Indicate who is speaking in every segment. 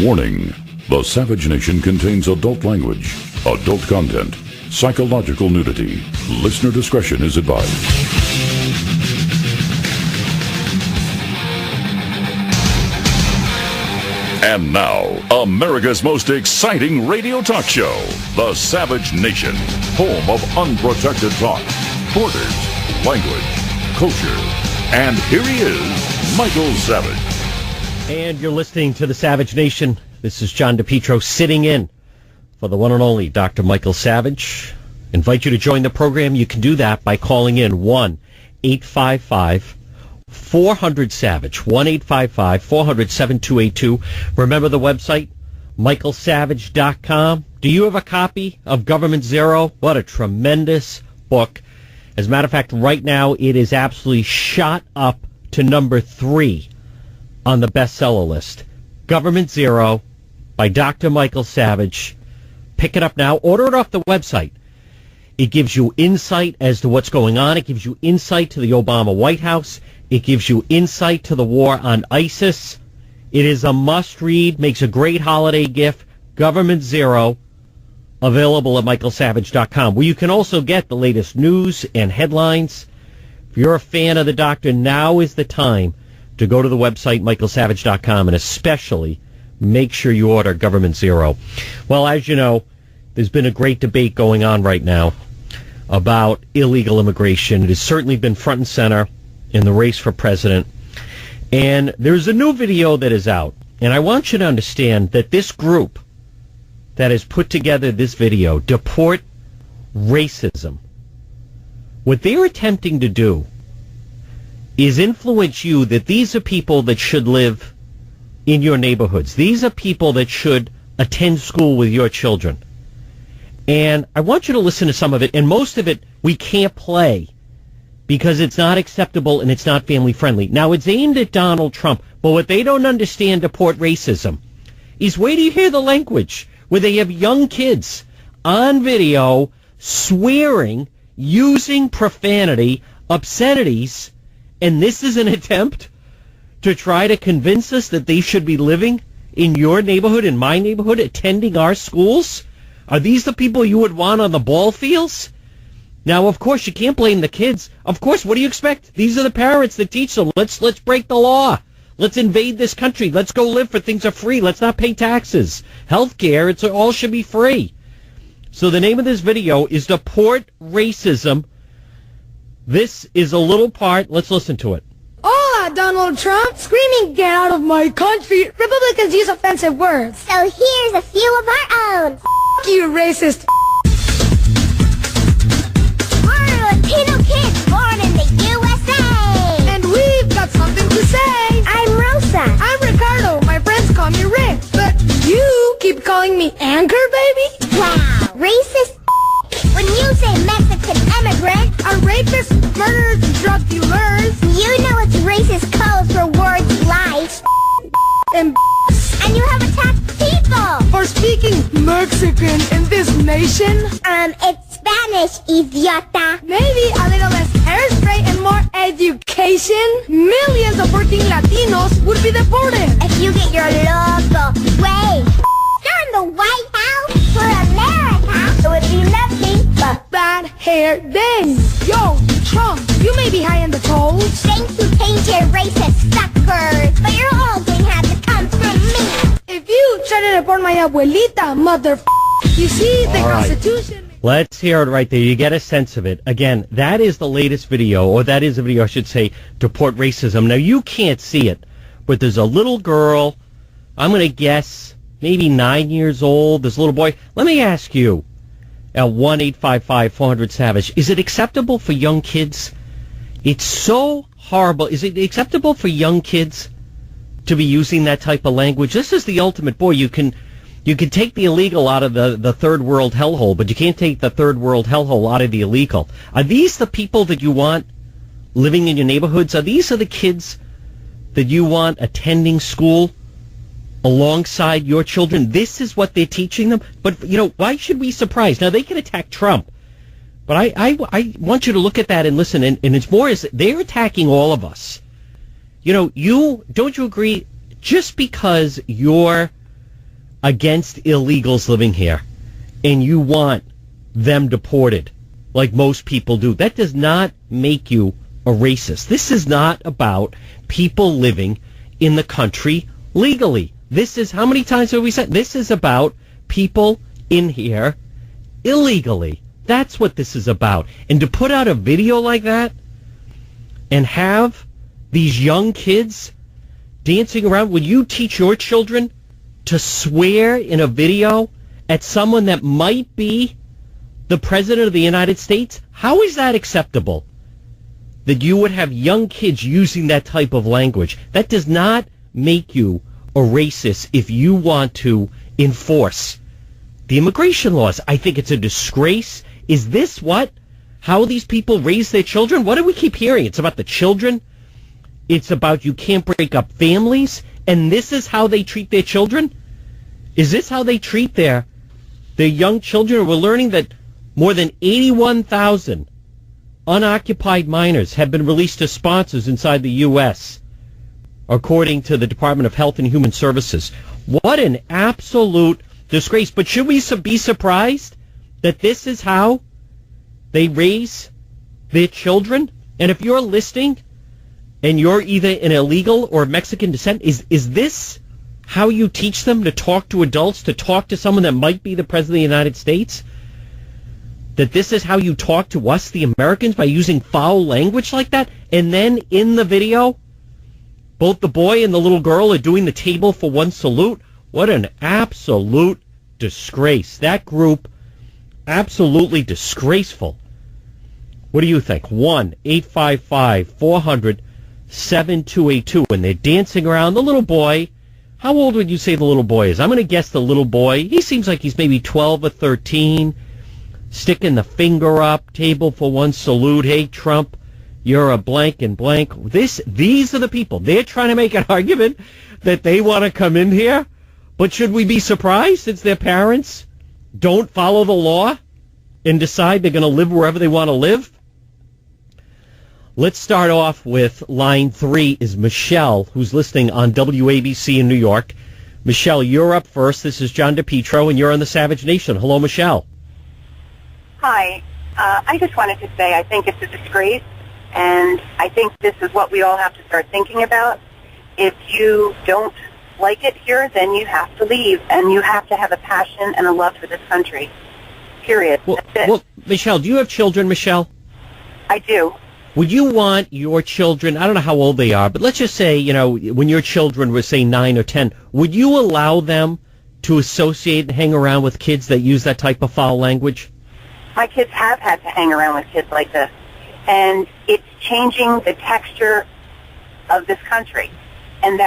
Speaker 1: Warning: the Savage Nation contains adult language, adult content, psychological nudity. Listener discretion is advised. And now, America's most exciting radio talk show, The Savage Nation, home of unprotected talk, borders, language, culture. And here he is, Michael Savage.
Speaker 2: And you're listening to The Savage Nation. This is John DePetro sitting in for the one and only Dr. Michael Savage. Invite you to join the program. You can do that by calling in 1-855-400-SAVAGE, 1-855-400-7282. Remember the website, michaelsavage.com. Do you have a copy of Government Zero? What a tremendous book. As a matter of fact, right now it is absolutely shot up to number 3 on the bestseller list. Government Zero by Dr. Michael Savage. Pick it up now. Order it off the website. It gives you insight as to what's going on. It gives you insight to the Obama White House. It gives you insight to the war on ISIS. It is a must-read, makes a great holiday gift. Government Zero, available at michaelsavage.com, where you can also get the latest news and headlines. If you're a fan of the doctor, now is the time to go to the website, michaelsavage.com, and especially make sure you order Government Zero. Well, as you know, there's been a great debate going on right now about illegal immigration. It has certainly been front and center in the race for president. And there's a new video that is out. And I want you to understand that this group that has put together this video, Deport Racism, what they're attempting to do is influence you that these are people that should live in your neighborhoods. These are people that should attend school with your children. And I want you to listen to some of it, and most of it we can't play because it's not acceptable and it's not family friendly. Now, it's aimed at Donald Trump, but what they don't understand, Deport Racism, is where do you hear the language where they have young kids on video swearing, using profanity, obscenities, and this is an attempt to try to convince us that they should be living in your neighborhood, in my neighborhood, attending our schools? Are these the people you would want on the ball fields? Now, of course, you can't blame the kids. Of course, what do you expect? These are the parents that teach them. Let's break the law. Let's invade this country. Let's go live for things are free. Let's not pay taxes. Healthcare, it all should be free. So the name of this video is Deport Racism. This is a little part. Let's listen to it.
Speaker 3: Hola, Donald Trump, screaming, "Get out of my country!" Republicans use offensive words.
Speaker 4: So here's a few of our own.
Speaker 3: F*** you, racist.
Speaker 4: We're Latino kids born in the USA.
Speaker 3: And we've got something to say.
Speaker 4: I'm Rosa.
Speaker 3: I'm Ricardo. My friends call me Rick. But you keep calling me Anchor, baby?
Speaker 4: Wow, racist. When you say Mexican immigrant,
Speaker 3: Are rapists, murderers, and drug dealers,
Speaker 4: you know it's racist code for words like
Speaker 3: and
Speaker 4: and you have attacked people.
Speaker 3: for speaking Mexican in this nation?
Speaker 4: It's Spanish, idiota.
Speaker 3: Maybe a little less hairspray and more education? Millions of working Latinos would be deported.
Speaker 4: If you get your local way, you're in the White House for America, it would be nothing but
Speaker 3: Bad hair days. Yo, Trump, you may be high in the tolls.
Speaker 4: thanks to tainted racist suckers, but you're all going to have to come from me.
Speaker 3: If you try to deport my abuelita, you see, the
Speaker 2: All right.
Speaker 3: Constitution...
Speaker 2: Let's hear it right there. You get a sense of it. Again, that is the latest video, or that is a video, I should say, Deport Racism. Now, you can't see it, but there's a little girl, I'm going to guess, maybe 9 years old. This little boy. Let me ask you, at 1-855-400-SAVAGE, is it acceptable for young kids? It's so horrible. Is it acceptable for young kids to be using that type of language? This is the ultimate. Boy, you can take the illegal out of the third world hellhole, but you can't take the third world hellhole out of the illegal. Are these the people that you want living in your neighborhoods? Are these the kids that you want attending school alongside your children? This is what they're teaching them? But, why should we be surprised? Now, they can attack Trump, but I want you to look at that and listen, and it's more as they're attacking all of us. Don't you agree, just because you're against illegals living here and you want them deported like most people do, that does not make you a racist. This is not about people living in the country legally. This is, how many times have we said, this is about people in here illegally. That's what this is about. And to put out a video like that and have these young kids dancing around, would you teach your children to swear in a video at someone that might be the President of the United States? How is that acceptable? That you would have young kids using that type of language. That does not make you a racist if you want to enforce the immigration laws. I think it's a disgrace. Is this how these people raise their children? What do we keep hearing? It's about the children. It's about you can't break up families. And this is how they treat their children? Is this how they treat their young children? We're learning that more than 81,000 unoccupied minors have been released to sponsors inside the U.S., according to the Department of Health and Human Services. What an absolute disgrace. But should we be surprised that this is how they raise their children? And if you're listening and you're either an illegal or Mexican descent, is this how you teach them to talk to adults, to talk to someone that might be the President of the United States? That this is how you talk to us, the Americans, by using foul language like that? And then in the video, both the boy and the little girl are doing the table for one salute. What an absolute disgrace. That group, absolutely disgraceful. What do you think? 1-855-400-7282. And they're dancing around. The little boy, how old would you say the little boy is? I'm going to guess the little boy, he seems like he's maybe 12 or 13, sticking the finger up, table for one salute. Hey, Trump, you're a blank and blank. These are the people. They're trying to make an argument that they want to come in here. But should we be surprised since their parents don't follow the law and decide they're going to live wherever they want to live? Let's start off with line 3 is Michelle, who's listening on WABC in New York. Michelle, you're up first. This is John DePetro, and you're on the Savage Nation. Hello, Michelle.
Speaker 5: Hi. I just wanted to say I think it's a disgrace, and I think this is what we all have to start thinking about. If you don't like it here, then you have to leave, and you have to have a passion and a love for this country. Period. That's it.
Speaker 2: Well, Michelle, do you have children, Michelle?
Speaker 5: I do.
Speaker 2: Would you want your children, I don't know how old they are, but let's just say, when your children were, say, 9 or 10, would you allow them to associate and hang around with kids that use that type of foul language?
Speaker 5: My kids have had to hang around with kids like this, and it's changing the texture of this country. And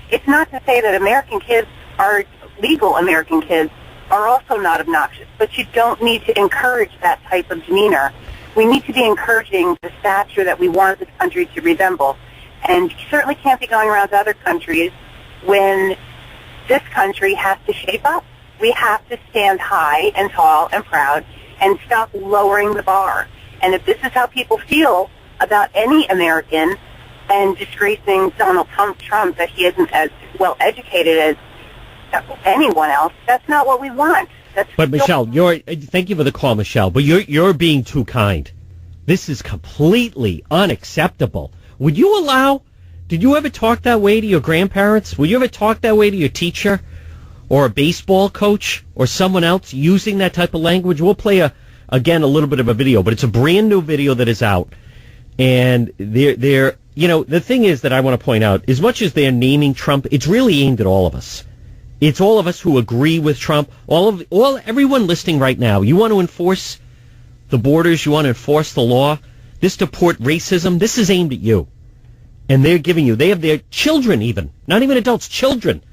Speaker 5: it's not to say that American kids are legal American kids are also not obnoxious, but you don't need to encourage that type of demeanor. We need to be encouraging the stature that we want this country to resemble. And you certainly can't be going around to other countries when this country has to shape up. We have to stand high and tall and proud and stop lowering the bar. And if this is how people feel about any American and disgracing Donald Trump that he isn't as well educated as anyone else, that's not what we want.
Speaker 2: But Michelle, thank you for the call, Michelle, but you're being too kind. This is completely unacceptable. Did you ever talk that way to your grandparents? Would you ever talk that way to your teacher or a baseball coach or someone else using that type of language? We'll play again a little bit of a video, but it's a brand new video that is out. And the thing is that I want to point out, as much as they're naming Trump, it's really aimed at all of us. It's all of us who agree with Trump. Everyone listening right now. You want to enforce the borders. You want to enforce the law. This deport racism. This is aimed at you, and they have their children, even not even adults, children,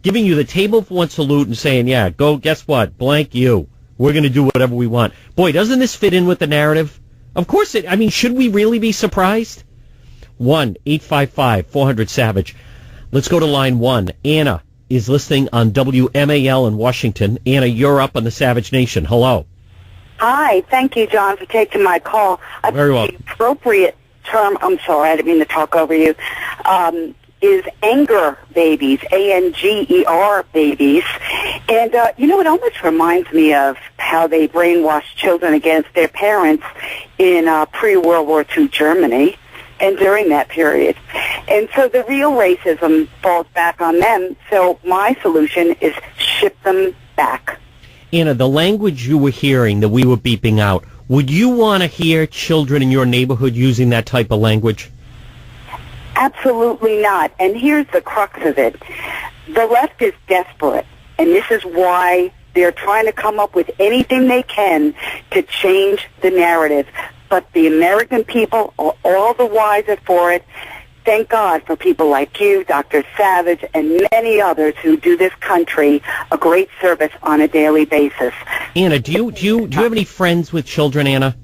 Speaker 2: giving you the table for one salute and saying, "Yeah, go. Guess what? Blank you. We're going to do whatever we want." Boy, doesn't this fit in with the narrative? Of course it. I mean, should we really be surprised? 1-855-400-SAVAGE. Let's go to line 1. Anna is listening on WMAL in Washington. Anna, you're up on the Savage Nation. Hello.
Speaker 6: Hi. Thank you, John, for taking my call.
Speaker 2: Very well.
Speaker 6: The appropriate term, I'm sorry, I didn't mean to talk over you, is anger babies, ANGER babies. And, it almost reminds me of how they brainwashed children against their parents in pre-World War II Germany and during that period. And so the real racism falls back on them. So my solution is ship them back.
Speaker 2: Anna, the language you were hearing that we were beeping out, would you want to hear children in your neighborhood using that type of language?
Speaker 6: Absolutely not. And here's the crux of it. The left is desperate, and this is why they're trying to come up with anything they can to change the narrative. But the American people are all the wiser for it. Thank God for people like you, Dr. Savage, and many others who do this country a great service on a daily basis.
Speaker 2: Anna, do you have any friends with children, Anna?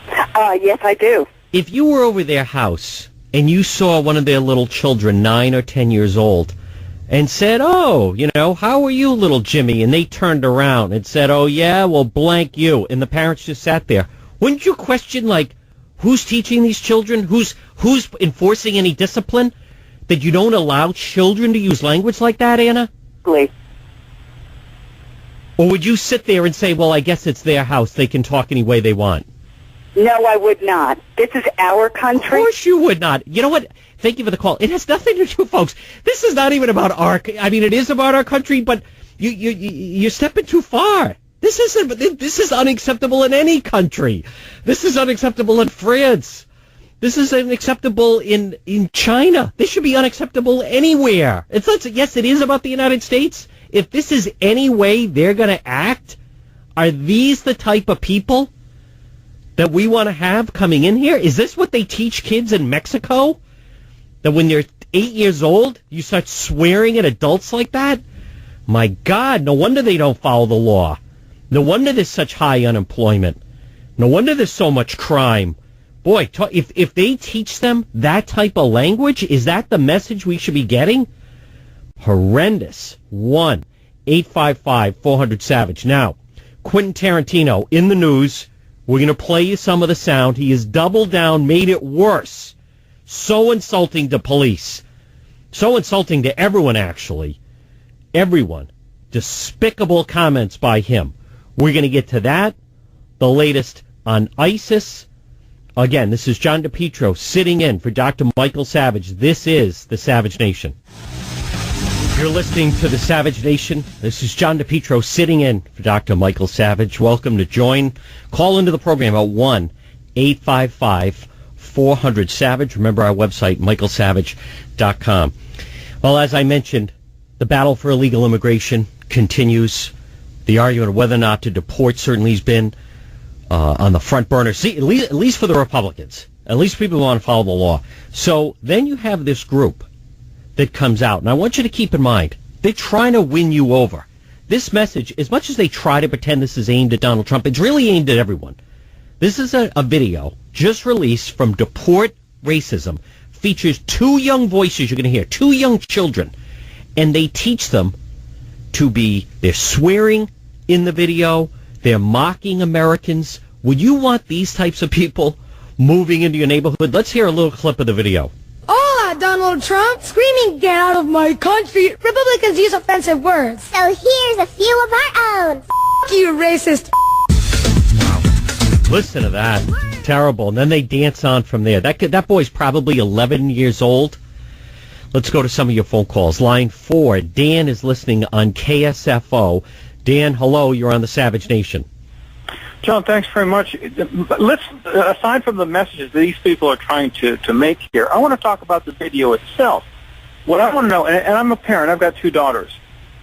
Speaker 6: Yes, I do.
Speaker 2: If you were over their house and you saw one of their little children, 9 or 10 years old, and said, "Oh, how are you, little Jimmy?" and they turned around and said, "Oh, yeah, well, blank you," and the parents just sat there, wouldn't you question, like, who's teaching these children? Who's enforcing any discipline? That you don't allow children to use language like that, Anna?
Speaker 6: Please.
Speaker 2: Or would you sit there and say, well, I guess it's their house. They can talk any way they want?
Speaker 6: No, I would not. This is our country.
Speaker 2: Of course you would not. You know what? Thank you for the call. It has nothing to do, folks. This is not even about it is about our country, but you're stepping too far. This is unacceptable in any country. This is unacceptable in France. This is unacceptable in China. This should be unacceptable anywhere. Yes, it is about the United States. If this is any way they're going to act, are these the type of people that we want to have coming in here? Is this what they teach kids in Mexico? That when they're 8 years old, you start swearing at adults like that? My God, no wonder they don't follow the law. No wonder there's such high unemployment. No wonder there's so much crime. Boy, if they teach them that type of language, is that the message we should be getting? Horrendous. 1-855-400-SAVAGE. Now, Quentin Tarantino in the news. We're going to play you some of the sound. He has doubled down, made it worse. So insulting to police. So insulting to everyone, actually. Everyone. Despicable comments by him. We're going to get to that. The latest on ISIS. Again, this is John DePetro sitting in for Dr. Michael Savage. This is the Savage Nation. You're listening to the Savage Nation. This is John DePetro sitting in for Dr. Michael Savage. Welcome to join. Call into the program at 1-855-400-SAVAGE. Remember our website, michaelsavage.com. Well, as I mentioned, the battle for illegal immigration continues. The argument of whether or not to deport certainly has been on the front burner. See, at least for the Republicans. At least people who want to follow the law. So then you have this group that comes out. And I want you to keep in mind, they're trying to win you over. This message, as much as they try to pretend this is aimed at Donald Trump, it's really aimed at everyone. This is a video just released from Deport Racism. Features two young voices you're going to hear, two young children. And they teach them they're swearing in the video, they're mocking Americans. Would you want these types of people moving into your neighborhood? Let's hear a little clip of the video.
Speaker 3: Hola, Donald Trump, screaming, "Get out of my country!" Republicans use offensive words.
Speaker 4: So here's a few of our own.
Speaker 3: F*** you, racist.
Speaker 2: Listen to that. Terrible. And then they dance on from there. That boy's probably 11 years old. Let's go to some of your phone calls. Line 4, Dan is listening on KSFO. Dan, hello, you're on the Savage Nation.
Speaker 7: John, thanks very much. Let's, aside from the messages these people are trying to make here, I want to talk about the video itself. What I want to know, and I'm a parent, I've got 2 daughters.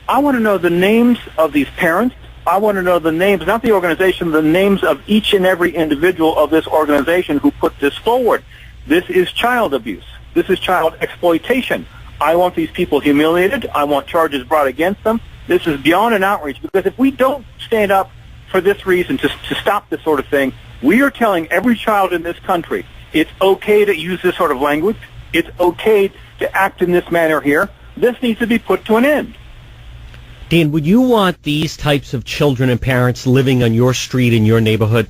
Speaker 7: I want to know the names of these parents. I want to know the names, not the organization, the names of each and every individual of this organization who put this forward. This is child abuse. This is child exploitation. I want these people humiliated. I want charges brought against them. This is beyond an outrage, because if we don't stand up for this reason to stop this sort of thing, we are telling every child in this country it's okay to use this sort of language. It's okay to act in this manner here. This needs to be put to an end.
Speaker 2: Dan, would you want these types of children and parents living on your street in your neighborhood?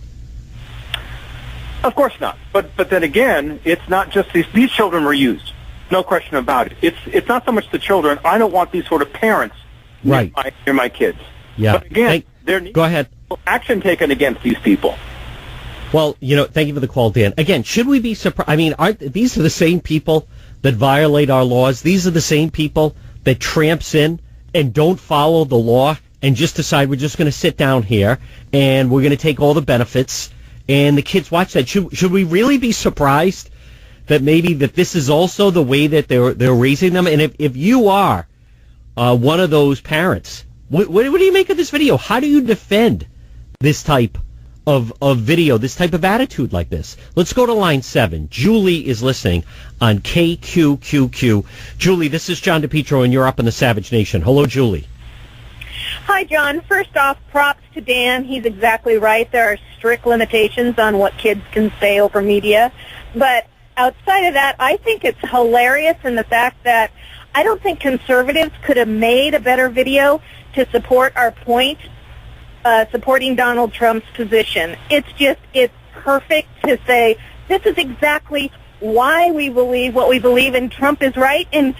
Speaker 7: Of course not. But then again, it's not just these children were used. No question about it. It's not so much the children. I don't want these sort of parents
Speaker 2: right
Speaker 7: near my kids.
Speaker 2: Yeah.
Speaker 7: But again, there needs
Speaker 2: go ahead.
Speaker 7: action taken against these people.
Speaker 2: Well, thank you for the call, Dan. Again, should we be surprised? I mean, these are the same people that violate our laws? These are the same people that tramps in and don't follow the law and just decide we're just going to sit down here and we're going to take all the benefits and the kids watch that. Should we really be surprised that maybe that this is also the way that they're raising them? And if you are one of those parents, what do you make of this video? How do you defend this type of video, this type of attitude like this? Let's go to line 7. Julie is listening on KQQQ. Julie, this is John DePetro, and you're up in the Savage Nation. Hello, Julie.
Speaker 8: Hi, John. First off, props to Dan. He's exactly right. There are strict limitations on what kids can say over media. But outside of that, I think it's hilarious in the fact that I don't think conservatives could have made a better video to support our point, supporting Donald Trump's position. It's perfect to say this is exactly why we believe what we believe, and Trump is right, and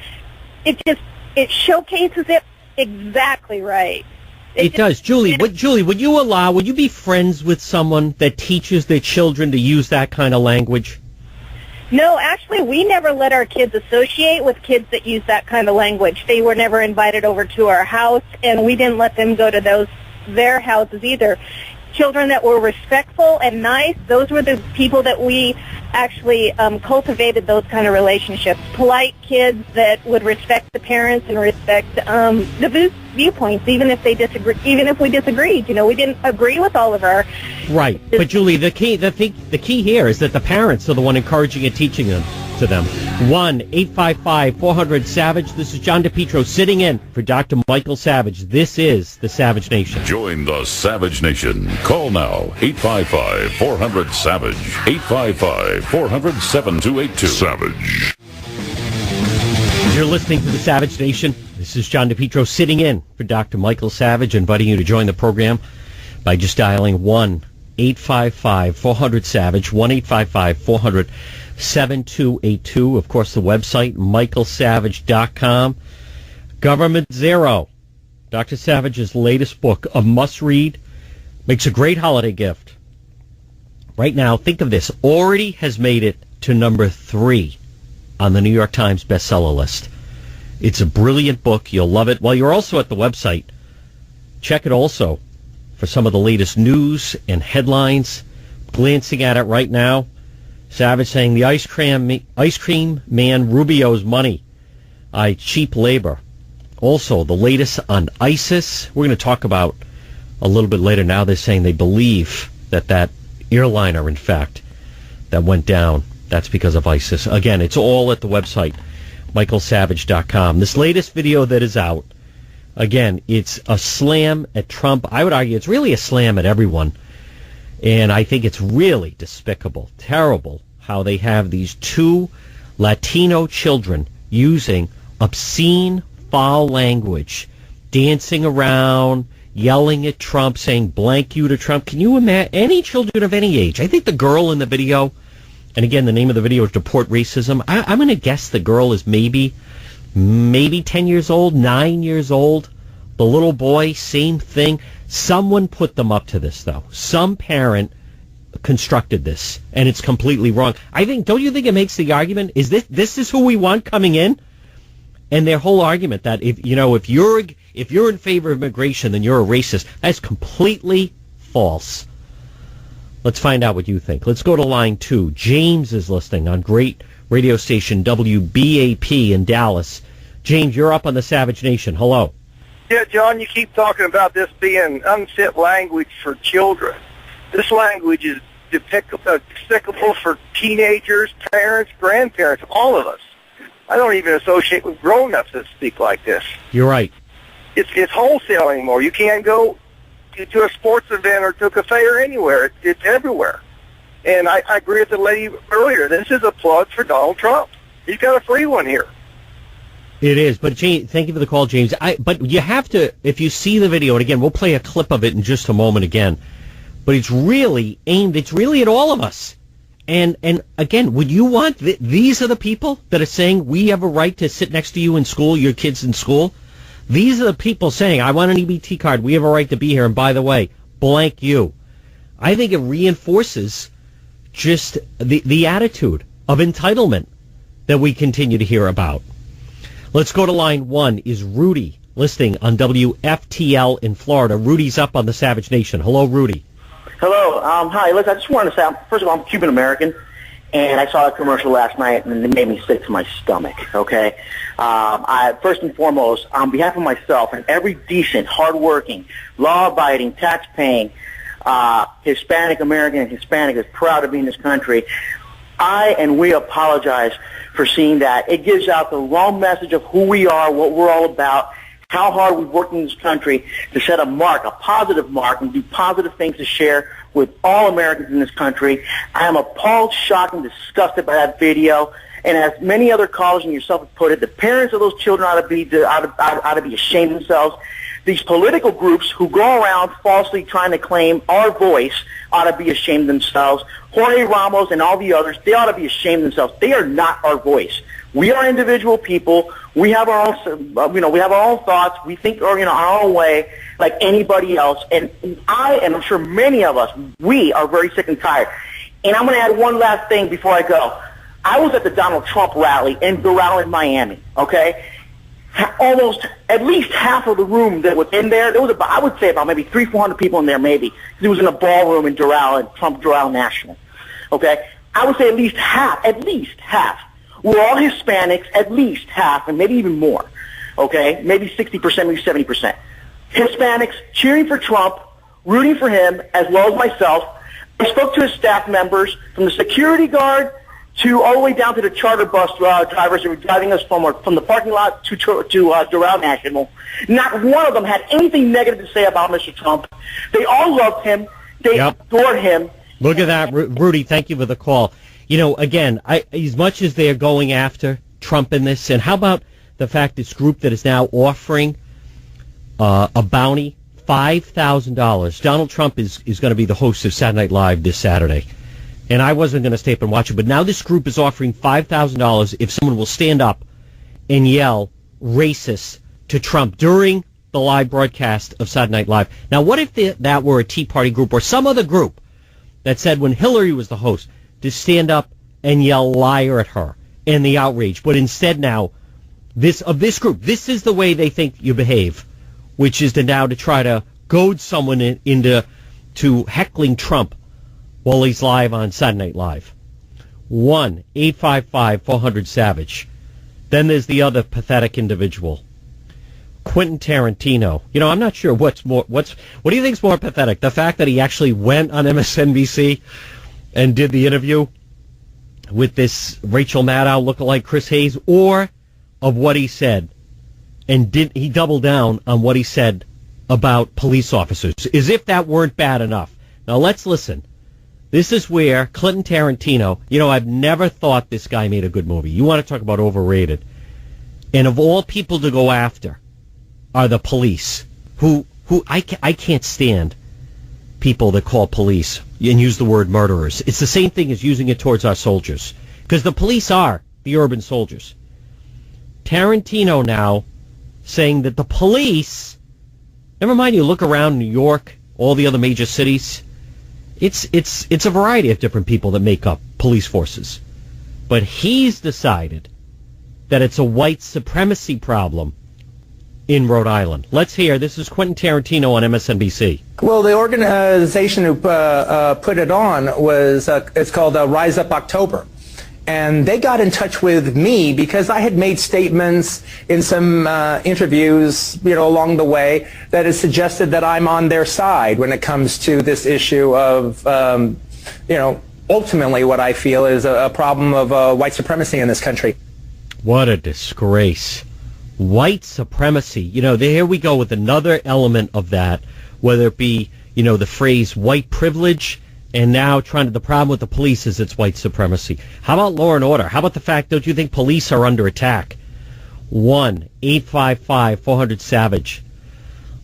Speaker 8: it showcases it exactly right.
Speaker 2: It does. Julie, would you be friends with someone that teaches their children to use that kind of language?
Speaker 8: No, actually, we never let our kids associate with kids that use that kind of language. They were never invited over to our house, and we didn't let them go to their houses either. Children that were respectful and nice, those were the people that we actually cultivated those kind of relationships. Polite kids that would respect the parents and respect the viewpoints, even if we disagreed. We didn't agree with all of our...
Speaker 2: Right. But Julie, the key here is that the parents are the one encouraging and teaching them to them. 1-855-400-SAVAGE. This is John DePetro sitting in for Dr. Michael Savage. This is the Savage Nation.
Speaker 1: Join the Savage Nation. Call now. 855-400-SAVAGE. 855-400-7282. Savage.
Speaker 2: You're listening to the Savage Nation. This is John DePetro sitting in for Dr. Michael Savage, inviting you to join the program by just dialing 1-855-400-SAVAGE, 1-855-400-7282. Of course, the website, michaelsavage.com. Government Zero, Dr. Savage's latest book, a must-read, makes a great holiday gift. Right now, think of this, already has made it to number 3 on the New York Times bestseller list. It's a brilliant book. You'll love it. While you're also at the website, check it also for some of the latest news and headlines. Glancing at it right now, Savage saying the ice cream man Rubio's money, cheap labor. Also, the latest on ISIS. We're going to talk about a little bit later. Now they're saying they believe that airliner, in fact, that went down, that's because of ISIS. Again, it's all at the website, michaelsavage.com. This latest video that is out, again, it's a slam at Trump. I would argue it's really a slam at everyone. And I think it's really despicable, terrible, how they have these 2 Latino children using obscene, foul language, dancing around, yelling at Trump, saying blank you to Trump. Can you imagine any children of any age? I think the girl in the video, and again, the name of the video is Deport Racism. I'm going to guess the girl is maybe 10 years old, 9 years old. The little boy, same thing. Someone put them up to this, though. Some parent constructed this, and it's completely wrong. Don't you think it makes the argument, is this is who we want coming in? And their whole argument that if you're in favor of immigration, then you're a racist. That's completely false. Let's find out what you think. Let's go to line 2. James is listening on great radio station WBAP in Dallas. James, you're up on the Savage Nation. Hello.
Speaker 9: Yeah, John, you keep talking about this being unfit language for children. This language is despicable for teenagers, parents, grandparents, all of us. I don't even associate with grown-ups that speak like this.
Speaker 2: You're right.
Speaker 9: It's wholesale anymore. You can't go to a sports event or to a cafe or anywhere. It's everywhere. And I agree with the lady earlier. This is a plug for Donald Trump. He's got a free one here.
Speaker 2: It is, but James, thank you for the call, James. But you have to, if you see the video, and again, we'll play a clip of it in just a moment again, but it's really at all of us. And again, would you want these are the people that are saying we have a right to sit next to you in school, your kids in school? These are the people saying, I want an EBT card. We have a right to be here. And by the way, blank you. I think it reinforces just the attitude of entitlement that we continue to hear about. Let's go to line 1. Is Rudy listening on WFTL in Florida? Rudy's up on the Savage Nation. Hello, Rudy.
Speaker 10: Hello. Hi. Listen, I just wanted to say, first of all, I'm Cuban-American, and I saw a commercial last night, and it made me sick to my stomach, okay? First and foremost, on behalf of myself and every decent, hardworking, law-abiding, tax-paying Hispanic American and Hispanic is proud to be in this country, we apologize for seeing that. It gives out the wrong message of who we are, what we're all about, how hard we've worked in this country to set a mark, a positive mark, and do positive things to share with all Americans in this country. I am appalled, shocked, and disgusted by that video. And as many other callers and yourself have put it, the parents of those children ought to be ashamed of themselves. These political groups who go around falsely trying to claim our voice ought to be ashamed of themselves. Jorge Ramos and all the others, they ought to be ashamed of themselves. They are not our voice. We are individual people. We have our own, we have our own thoughts. We think, our own way, like anybody else. And I'm sure many of us, we are very sick and tired. And I'm going to add one last thing before I go. I was at the Donald Trump rally in Doral in Miami. Okay, almost at least half of the room that was in there. There was about, I would say, about maybe 300-400 people in there, maybe. It was in a ballroom in Doral at Trump Doral National. Okay, I would say at least half. We're all Hispanics, at least half, and maybe even more, okay? Maybe 60%, maybe 70%. Hispanics cheering for Trump, rooting for him, as well as myself. I spoke to his staff members, from the security guard to all the way down to the charter bus drivers who were driving us from the parking lot to Doral National. Not one of them had anything negative to say about Mr. Trump. They all loved him. They adored him.
Speaker 2: Look at that, Rudy. Thank you for the call. Again, as much as they are going after Trump in this, and how about the fact this group that is now offering a bounty, $5,000. Donald Trump is going to be the host of Saturday Night Live this Saturday. And I wasn't going to stay up and watch it, but now this group is offering $5,000 if someone will stand up and yell racist to Trump during the live broadcast of Saturday Night Live. Now, what if that were a Tea Party group or some other group that said when Hillary was the host to stand up and yell liar at her and the outrage, but instead now this group, this is the way they think you behave, which is to try to goad someone into heckling Trump while he's live on Saturday Night Live. 1-855-400-SAVAGE. Then there's the other pathetic individual, Quentin Tarantino. I'm not sure what do you think is more pathetic? The fact that he actually went on MSNBC and did the interview with this Rachel Maddow lookalike Chris Hayes, or of what he said, and he doubled down on what he said about police officers, as if that weren't bad enough. Now let's listen. This is where Quentin Tarantino, I've never thought this guy made a good movie. You want to talk about overrated. And of all people to go after are the police, who I can't stand people that call police and use the word murderers. It's the same thing as using it towards our soldiers, because the police are the urban soldiers. Tarantino now saying that the police, never mind you look around New York, all the other major cities, it's a variety of different people that make up police forces. But he's decided that it's a white supremacy problem in Rhode Island. Let's hear. This is Quentin Tarantino on MSNBC.
Speaker 11: Well, the organization who put it on was, it's called Rise Up October. And they got in touch with me because I had made statements in some interviews, along the way that has suggested that I'm on their side when it comes to this issue of, ultimately what I feel is a problem of white supremacy in this country.
Speaker 2: What a disgrace. White supremacy. Here we go with another element of that, whether it be, the phrase white privilege, and now the problem with the police is it's white supremacy. How about law and order? How about the fact, don't you think police are under attack? 1-855-400-SAVAGE.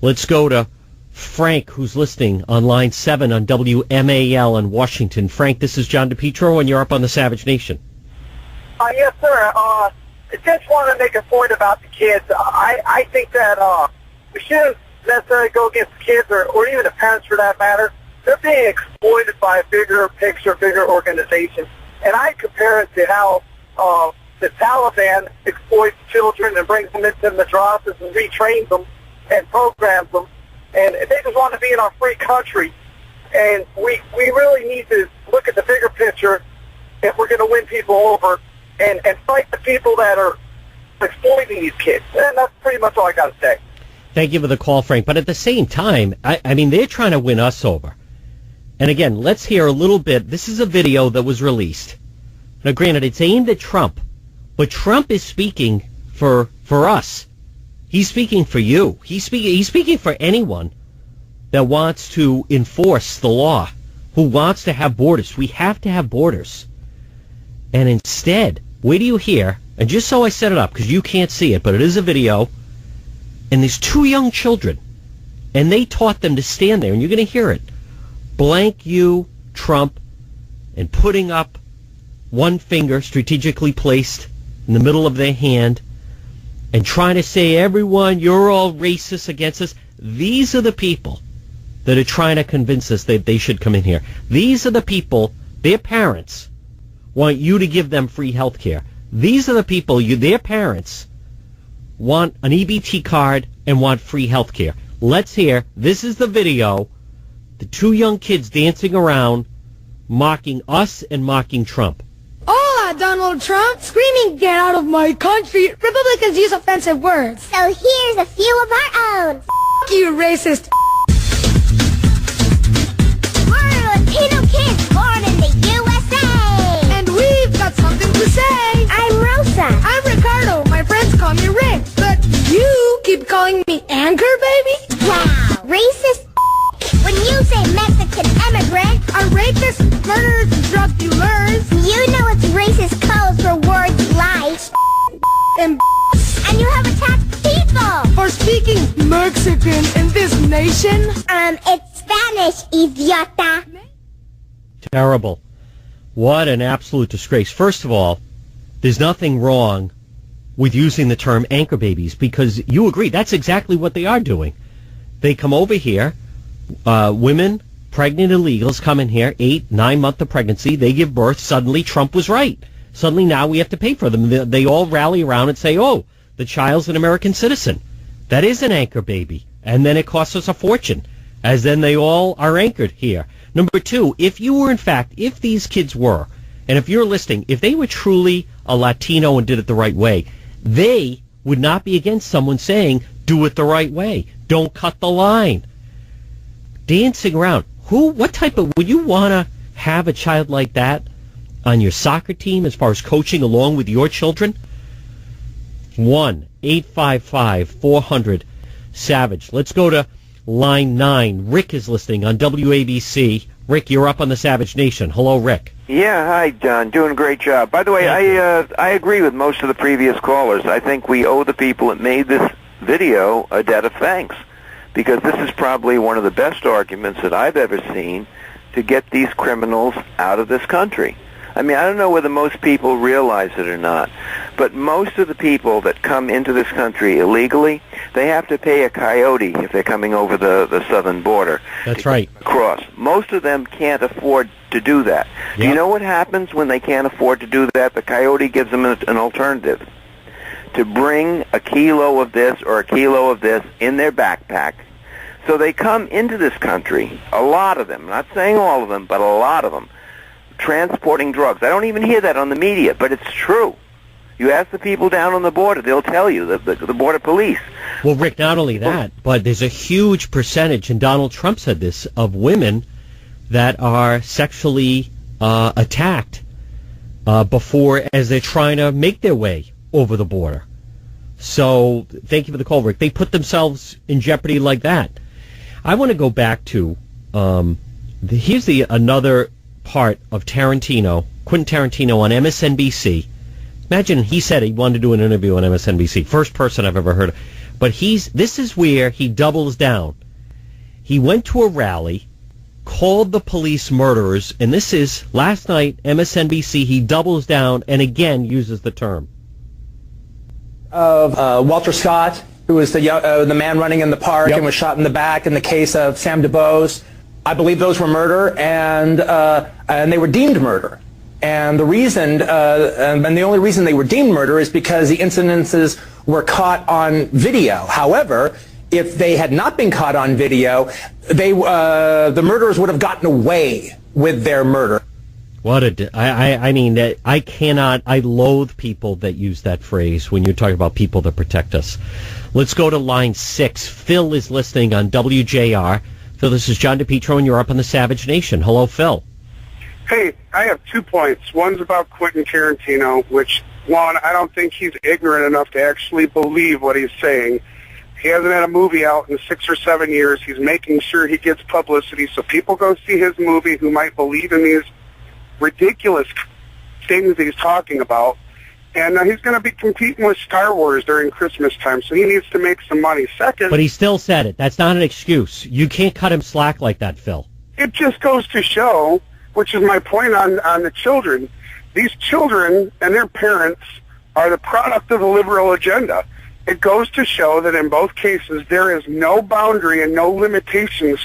Speaker 2: Let's go to Frank, who's listening on line 7 on WMAL in Washington. Frank, this is John DePetro, and you're up on the Savage Nation.
Speaker 9: Yes, sir. I just want to make a point about the kids. I think that we shouldn't necessarily go against the kids or even the parents for that matter. They're being exploited by a bigger picture, bigger organization. And I compare it to how the Taliban exploits children and brings them into madrasas and retrains them and programs them. And they just want to be in our free country. And we really need to look at the bigger picture if we're going to win people over and fight the people that are exploiting these kids. And that's pretty much all I got to say.
Speaker 2: Thank you for the call, Frank. But at the same time, I mean, they're trying to win us over. And again, let's hear a little bit. This is a video that was released. Now, granted, it's aimed at Trump, but Trump is speaking for us. He's speaking for you. He's speaking for anyone that wants to enforce the law, who wants to have borders. We have to have borders. And instead, wait till you hear, and just so I set it up, because you can't see it, but it is a video, and there's two young children, and they taught them to stand there, and you're going to hear it. Blank you, Trump, and putting up one finger strategically placed in the middle of their hand, and trying to say, everyone, you're all racist against us. These are the people that are trying to convince us that they should come in here. These are the people, their parents, want you to give them free health care. These are the people, their parents, want an EBT card and want free health care. Let's hear, this is the video, the two young kids dancing around, mocking us and mocking Trump.
Speaker 3: Hola, Donald Trump, screaming, get out of my country. Republicans use offensive words.
Speaker 4: So here's a few of our own.
Speaker 3: F*** you, racist.
Speaker 4: We're Latino kids born in the USA.
Speaker 3: And we've got something to say.
Speaker 4: I'm Rosa.
Speaker 3: I'm Ricardo. My friends call me Rick. But you keep calling me Anchor, baby?
Speaker 4: Wow, racist. When you say Mexican immigrant,
Speaker 3: are rapists, murderers, and drug dealers?
Speaker 4: You know it's racist code for words like
Speaker 3: and
Speaker 4: you have attacked people
Speaker 3: for speaking Mexican in this nation?
Speaker 4: It's Spanish, idiota.
Speaker 2: Terrible. What an absolute disgrace. First of all, there's nothing wrong with using the term anchor babies, because you agree that's exactly what they are doing. They come over here, women, pregnant illegals come in here, 8-9 months of pregnancy, they give birth, suddenly Trump was right. Suddenly now we have to pay for them. They all rally around and say, oh, the child's an American citizen. That is an anchor baby. And then it costs us a fortune, as then they all are anchored here. Number two, if you were, in fact, if these kids were, and if you're listening, if they were truly a Latino and did it the right way, they would not be against someone saying, do it the right way. Don't cut the line. Dancing around. What type of, would you want to have a child like that on your soccer team as far as coaching along with your children? 1-855-400-SAVAGE. Let's go to line 9. Rick is listening on WABC. Rick, you're up on the Savage Nation. Hello, Rick.
Speaker 12: Yeah, hi, John. Doing a great job. By the way, I agree with most of the previous callers. I think we owe the people that made this video a debt of thanks, because this is probably one of the best arguments that I've ever seen to get these criminals out of this country. I mean, I don't know whether most people realize it or not, but most of the people that come into this country illegally, they have to pay a coyote if they're coming over the southern border.
Speaker 2: That's right.
Speaker 12: Across. Most of them can't afford to do that. Yep. Do you know what happens when they can't afford to do that? The coyote gives them an alternative. To bring a kilo of this or a kilo of this in their backpack. So they come into this country, a lot of them, I'm not saying all of them, but a lot of them, transporting drugs. I don't even hear that on the media, but it's true. You ask the people down on the border, they'll tell you, the border police.
Speaker 2: Well, Rick, not only that, but there's a huge percentage, and Donald Trump said this, of women that are sexually attacked before, as they're trying to make their way over the border. So, thank you for the call, Rick. They put themselves in jeopardy like that. I want to go back to, here's another part of Quentin Tarantino on MSNBC. Imagine he said he wanted to do an interview on MSNBC. First person I've ever heard of. But this is where he doubles down. He went to a rally, called the police murderers, and this is, last night, MSNBC, he doubles down and again uses the term.
Speaker 11: Of Walter Scott, who was the man running in the park and was shot in the back, in the case of Sam DuBose. I believe those were murder, and they were deemed murder. And the reason, and the only reason they were deemed murder is because the incidences were caught on video. However, if they had not been caught on video, the murderers would have gotten away with their murder.
Speaker 2: I mean, I cannot, I loathe people that use that phrase when you're talking about people that protect us. Let's go to line 6. Phil is listening on WJR. Phil, this is John DePetro, and you're up on the Savage Nation. Hello, Phil.
Speaker 13: Hey, I have 2 points. One's about Quentin Tarantino, which, one, I don't think he's ignorant enough to actually believe what he's saying. He hasn't had a movie out in 6 or 7 years. He's making sure he gets publicity so people go see his movie who might believe in these ridiculous things that he's talking about. And he's going to be competing with Star Wars during Christmas time, so he needs to make some money. Second...
Speaker 2: But he still said it. That's not an excuse. You can't cut him slack like that, Phil.
Speaker 13: It just goes to show, which is my point on the children, these children and their parents are the product of the liberal agenda. It goes to show that in both cases there is no boundary and no limitations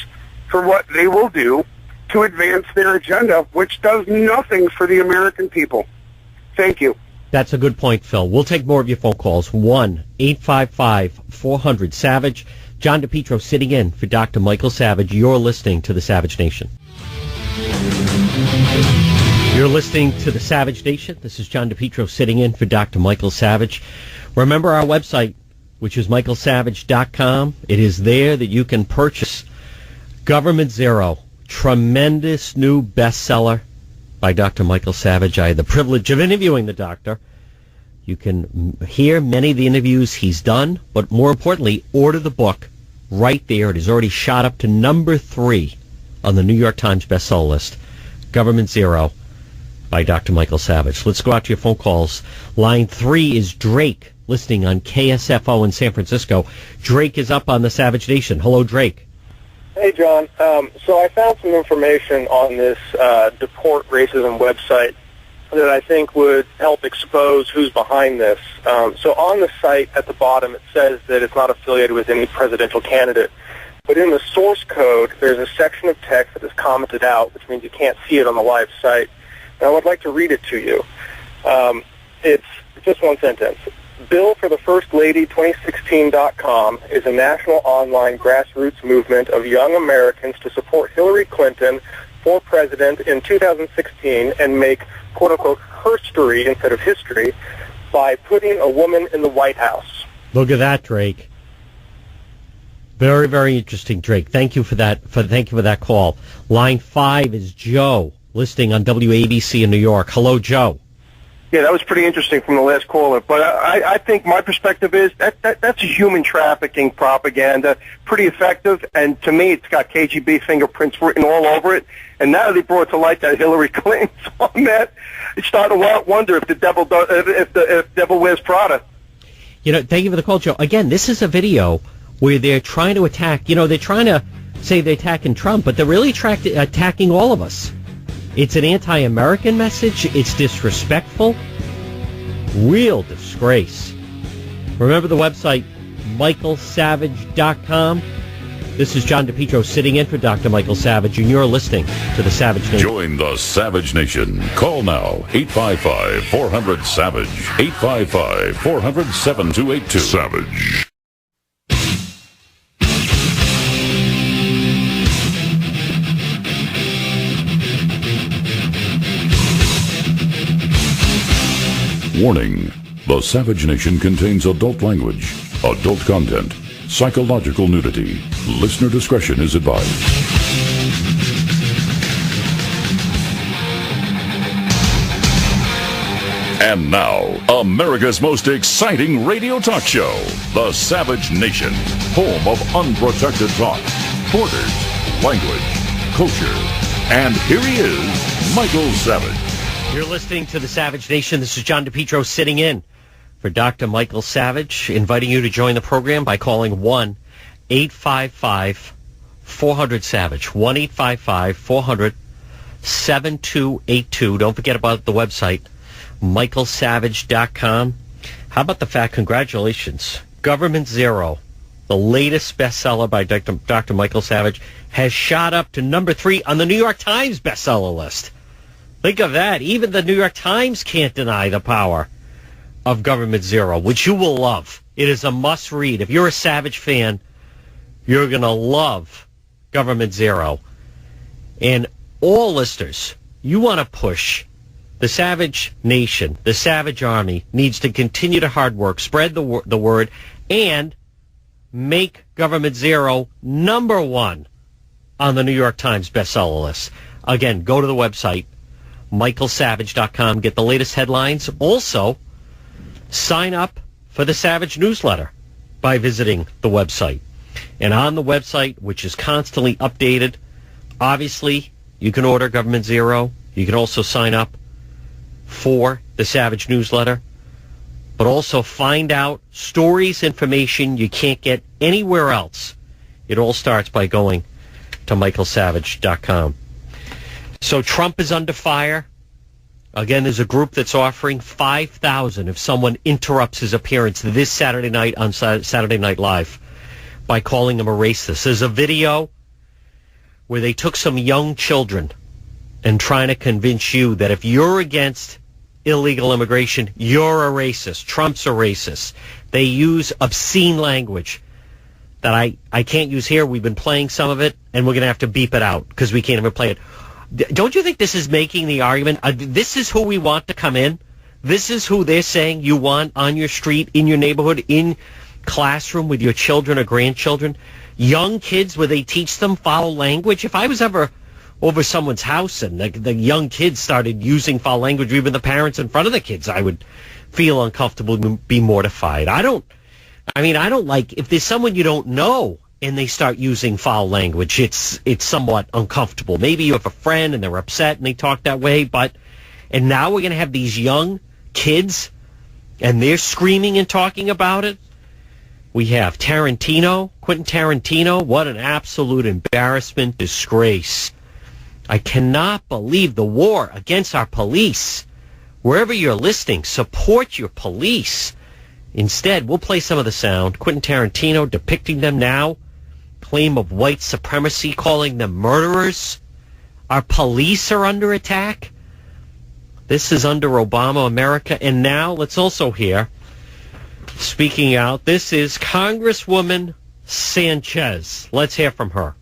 Speaker 13: for what they will do to advance their agenda, which does nothing for the American people. Thank you.
Speaker 2: That's a good point, Phil. We'll take more of your phone calls. 1-855-400-SAVAGE. John DePetro sitting in for Dr. Michael Savage. You're listening to the Savage Nation. You're listening to the Savage Nation. This is John DePetro sitting in for Dr. Michael Savage. Remember our website, which is michaelsavage.com. It is there that you can purchase Government Zero, tremendous new bestseller by Dr. Michael Savage. I had the privilege of interviewing the doctor. You can hear many of the interviews he's done, but more importantly, order the book right there. It has already shot up to number 3 on the New York Times bestseller list, Government Zero by Dr. Michael Savage. Let's go out to your phone calls. Line 3 is Drake, listening on KSFO in San Francisco. Drake is up on the Savage Nation. Hello, Drake.
Speaker 14: Hey, John. So I found some information on this Deport Racism website that I think would help expose who's behind this. So on the site at the bottom, it says that it's not affiliated with any presidential candidate. But in the source code, there's a section of text that is commented out, which means you can't see it on the live site. And I would like to read it to you. It's just one sentence. Bill for the First Lady 2016.com is a national online grassroots movement of young Americans to support Hillary Clinton for president in 2016 and make, quote-unquote, herstory instead of history by putting a woman in the White House.
Speaker 2: Look at that, Drake. Very, very interesting, Drake. Thank you for that. Thank you for that call. Line 5 is Joe, listening on WABC in New York. Hello, Joe.
Speaker 9: Yeah, that was pretty interesting from the last caller. But I think my perspective is that's a human trafficking propaganda, pretty effective. And to me, it's got KGB fingerprints written all over it. And now they brought to light that Hillary Clinton's on that. It's starting to wonder if the devil if devil wears Prada.
Speaker 2: You know, thank you for the call, Joe. Again, this is a video where they're trying to attack. You know, they're trying to say they're attacking Trump, but they're really attacking all of us. It's an anti-American message. It's disrespectful. Real disgrace. Remember the website, michaelsavage.com. This is John DePetro sitting in for Dr. Michael Savage, and you're listening to the Savage Nation.
Speaker 1: Join the Savage Nation. Call now, 855-400-SAVAGE, 855-400-7282. Savage. Warning, the Savage Nation contains adult language, adult content, psychological nudity. Listener discretion is advised. And now, America's most exciting radio talk show, the Savage Nation, home of unprotected talk, borders, language, culture. And here he is, Michael Savage.
Speaker 2: You're listening to the Savage Nation. This is John DePetro sitting in for Dr. Michael Savage, inviting you to join the program by calling 1-855-400-SAVAGE. 1-855-400-SAVAGE. 1-855-400-7282. Don't forget about the website, michaelsavage.com. How about the fact, congratulations, Government Zero, the latest bestseller by Dr. Michael Savage, has shot up to number 3 on the New York Times bestseller list. Think of that. Even the New York Times can't deny the power of Government Zero, which you will love. It is a must-read. If you're a Savage fan, you're going to love Government Zero. And all listeners, you want to push the Savage Nation, the Savage Army, needs to continue to hard work, spread the word, and make Government Zero number 1 on the New York Times bestseller list. Again, go to the website, michaelsavage.com, get the latest headlines. Also, sign up for the Savage newsletter by visiting the website. And on the website, which is constantly updated, obviously, you can order Government Zero. You can also sign up for the Savage newsletter, but also find out stories, information you can't get anywhere else. It all starts by going to michaelsavage.com. So Trump is under fire. Again, there's a group that's offering $5,000 if someone interrupts his appearance this Saturday night on Saturday Night Live by calling him a racist. There's a video where they took some young children and trying to convince you that if you're against illegal immigration, you're a racist. Trump's a racist. They use obscene language that I can't use here. We've been playing some of it, and we're going to have to beep it out because we can't even play it. Don't you think this is making the argument? This is who we want to come in. This is who they're saying you want on your street, in your neighborhood, in classroom with your children or grandchildren. Young kids where they teach them foul language. If I was ever over someone's house and the young kids started using foul language, even the parents in front of the kids, I would feel uncomfortable and be mortified. I don't like, if there's someone you don't know and they start using foul language, it's somewhat uncomfortable. Maybe you have a friend and they're upset and they talk that way, and now we're going to have these young kids and they're screaming and talking about it. We have Quentin Tarantino. What an absolute embarrassment, disgrace. I cannot believe the war against our police. Wherever you're listening, support your police. Instead, we'll play some of the sound. Quentin Tarantino depicting them now. Claim of white supremacy, calling them murderers. Our police are under attack. This is under Obama America. And now let's also hear, speaking out, this is Congresswoman Sanchez. Let's hear from her.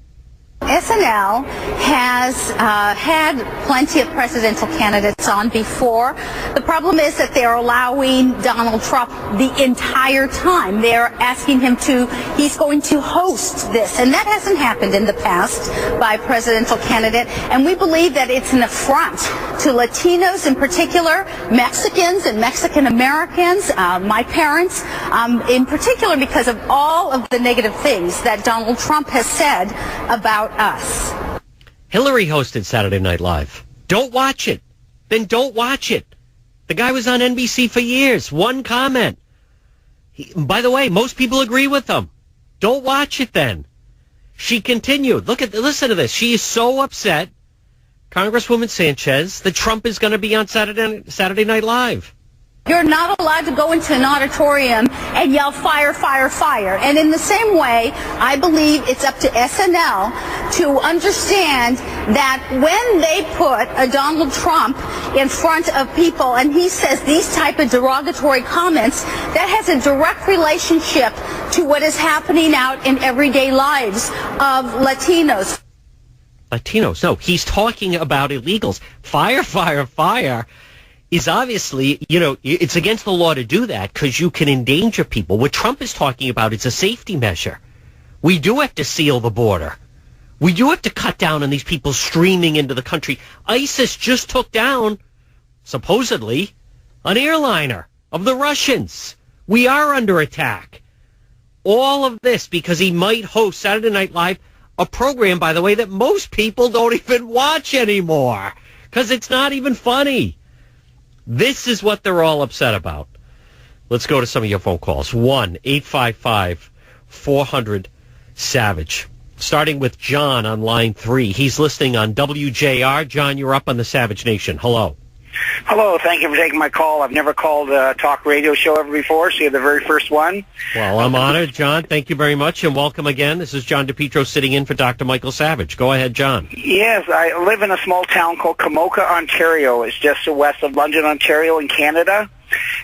Speaker 15: SNL has had plenty of presidential candidates on before. The problem is that they're allowing Donald Trump the entire time. They're asking him he's going to host this. And that hasn't happened in the past by a presidential candidate. And we believe that it's an affront to Latinos in particular, Mexicans and Mexican Americans, my parents, in particular because of all of the negative things that Donald Trump has said about us.
Speaker 2: Hillary hosted Saturday Night Live. Don't watch it. Then don't watch it. The guy was on NBC for years. One comment. By the way, most people agree with him. Don't watch it then. She continued. Listen to this. She is so upset, Congresswoman Sanchez, that Trump is going to be on Saturday Night Live.
Speaker 15: You're not allowed to go into an auditorium and yell fire, fire, fire. And in the same way, I believe it's up to SNL to understand that when they put a Donald Trump in front of people and he says these type of derogatory comments, that has a direct relationship to what is happening out in everyday lives of Latinos.
Speaker 2: No, he's talking about illegals. Fire, fire, fire is obviously, it's against the law to do that because you can endanger people. What Trump is talking about is a safety measure. We do have to seal the border. We do have to cut down on these people streaming into the country. ISIS just took down, supposedly, an airliner of the Russians. We are under attack. All of this because he might host Saturday Night Live, a program, by the way, that most people don't even watch anymore because it's not even funny. This is what they're all upset about. Let's go to some of your phone calls. 1-855-400-SAVAGE. starting with John on line 3. He's listening on WJR. John, you're up on the Savage Nation. Hello.
Speaker 16: Hello, thank you for taking my call. I've never called a talk radio show ever before, so you're the very first one.
Speaker 2: Well, I'm honored, John. Thank you very much, and welcome again. This is John DePetro sitting in for Dr. Michael Savage. Go ahead, John.
Speaker 16: Yes, I live in a small town called Kamoka, Ontario. It's just west of London, Ontario in Canada.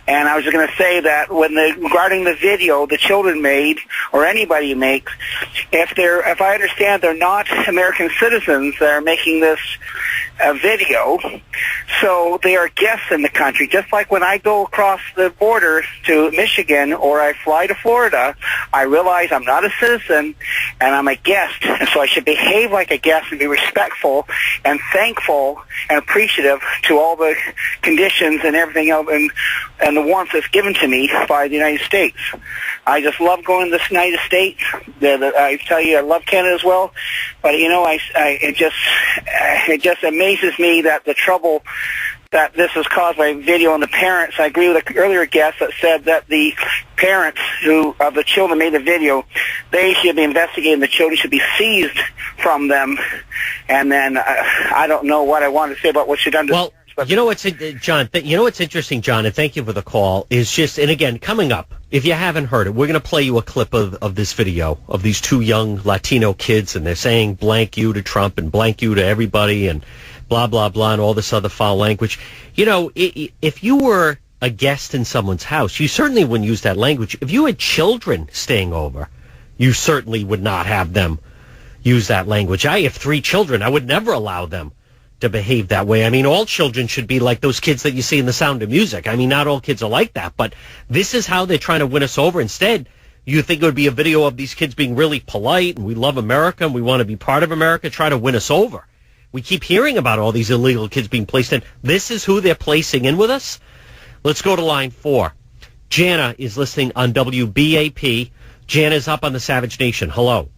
Speaker 16: And I was just going to say that regarding the video the children made, or anybody makes, if I understand they're not American citizens that are making this video, so they are guests in the country. Just like when I go across the border to Michigan or I fly to Florida, I realize I'm not a citizen and I'm a guest, and so I should behave like a guest and be respectful and thankful and appreciative to all the conditions and everything else and the warmth that's given to me by the United States. I just love going to the United States. I tell you, I love Canada as well. But you know, it just amazes me that the trouble that this has caused by video and the parents. I agree with the earlier guest that said that the parents of the children made the video, they should be investigating. The children should be seized from them. And then I don't know what I want to say about what should be done to
Speaker 2: well, you know what's John? You know what's interesting, John, and thank you for the call. Is just, and again, coming up, if you haven't heard it, we're going to play you a clip of this video of these two young Latino kids, and they're saying blank you to Trump and blank you to everybody, and blah blah blah, and all this other foul language. You know, if you were a guest in someone's house, you certainly wouldn't use that language. If you had children staying over, you certainly would not have them use that language. I have 3 children. I would never allow them to behave that way. I mean, all children should be like those kids that you see in The Sound of Music. I mean, not all kids are like that, but this is how they're trying to win us over. Instead, you think it would be a video of these kids being really polite and we love America and we want to be part of America, try to win us over. We keep hearing about all these illegal kids being placed in. This is who they're placing in with us. Let's go to line 4. Jana is listening on WBAP. Jana's up on the Savage Nation. Hello.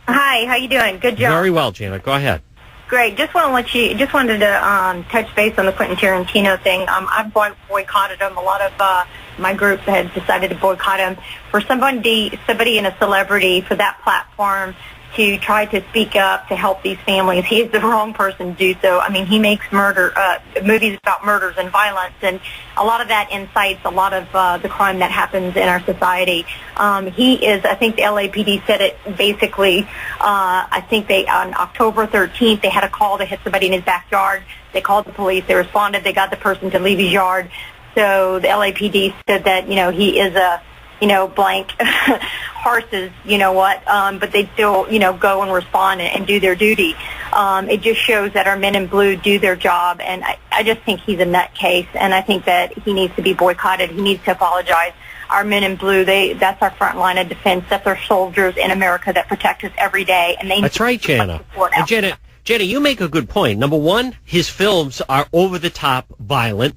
Speaker 17: Hi, how you doing? Good job.
Speaker 2: Very well, Jana. Go ahead.
Speaker 17: Great. Just wanted to touch base on the Quentin Tarantino thing. I've boycotted him. A lot of my group had decided to boycott him. For somebody and a celebrity, for that platform to try to speak up to help these families, he is the wrong person to do so. I mean, he makes movies about murders and violence, and a lot of that incites a lot of the crime that happens in our society. He is, I think the LAPD said it basically, I think on October 13th, they had a call to hit somebody in his backyard. They called the police. They responded. They got the person to leave his yard. So the LAPD said that, he is a, blank horses, but they still, go and respond and do their duty. It just shows that our men in blue do their job, and I just think he's a nutcase, and I think that he needs to be boycotted. He needs to apologize. Our men in blue, that's our front line of defense. That's our soldiers in America that protect us every day. And
Speaker 2: that's right, Jana. And Jana, you make a good point. Number one, his films are over-the-top violent.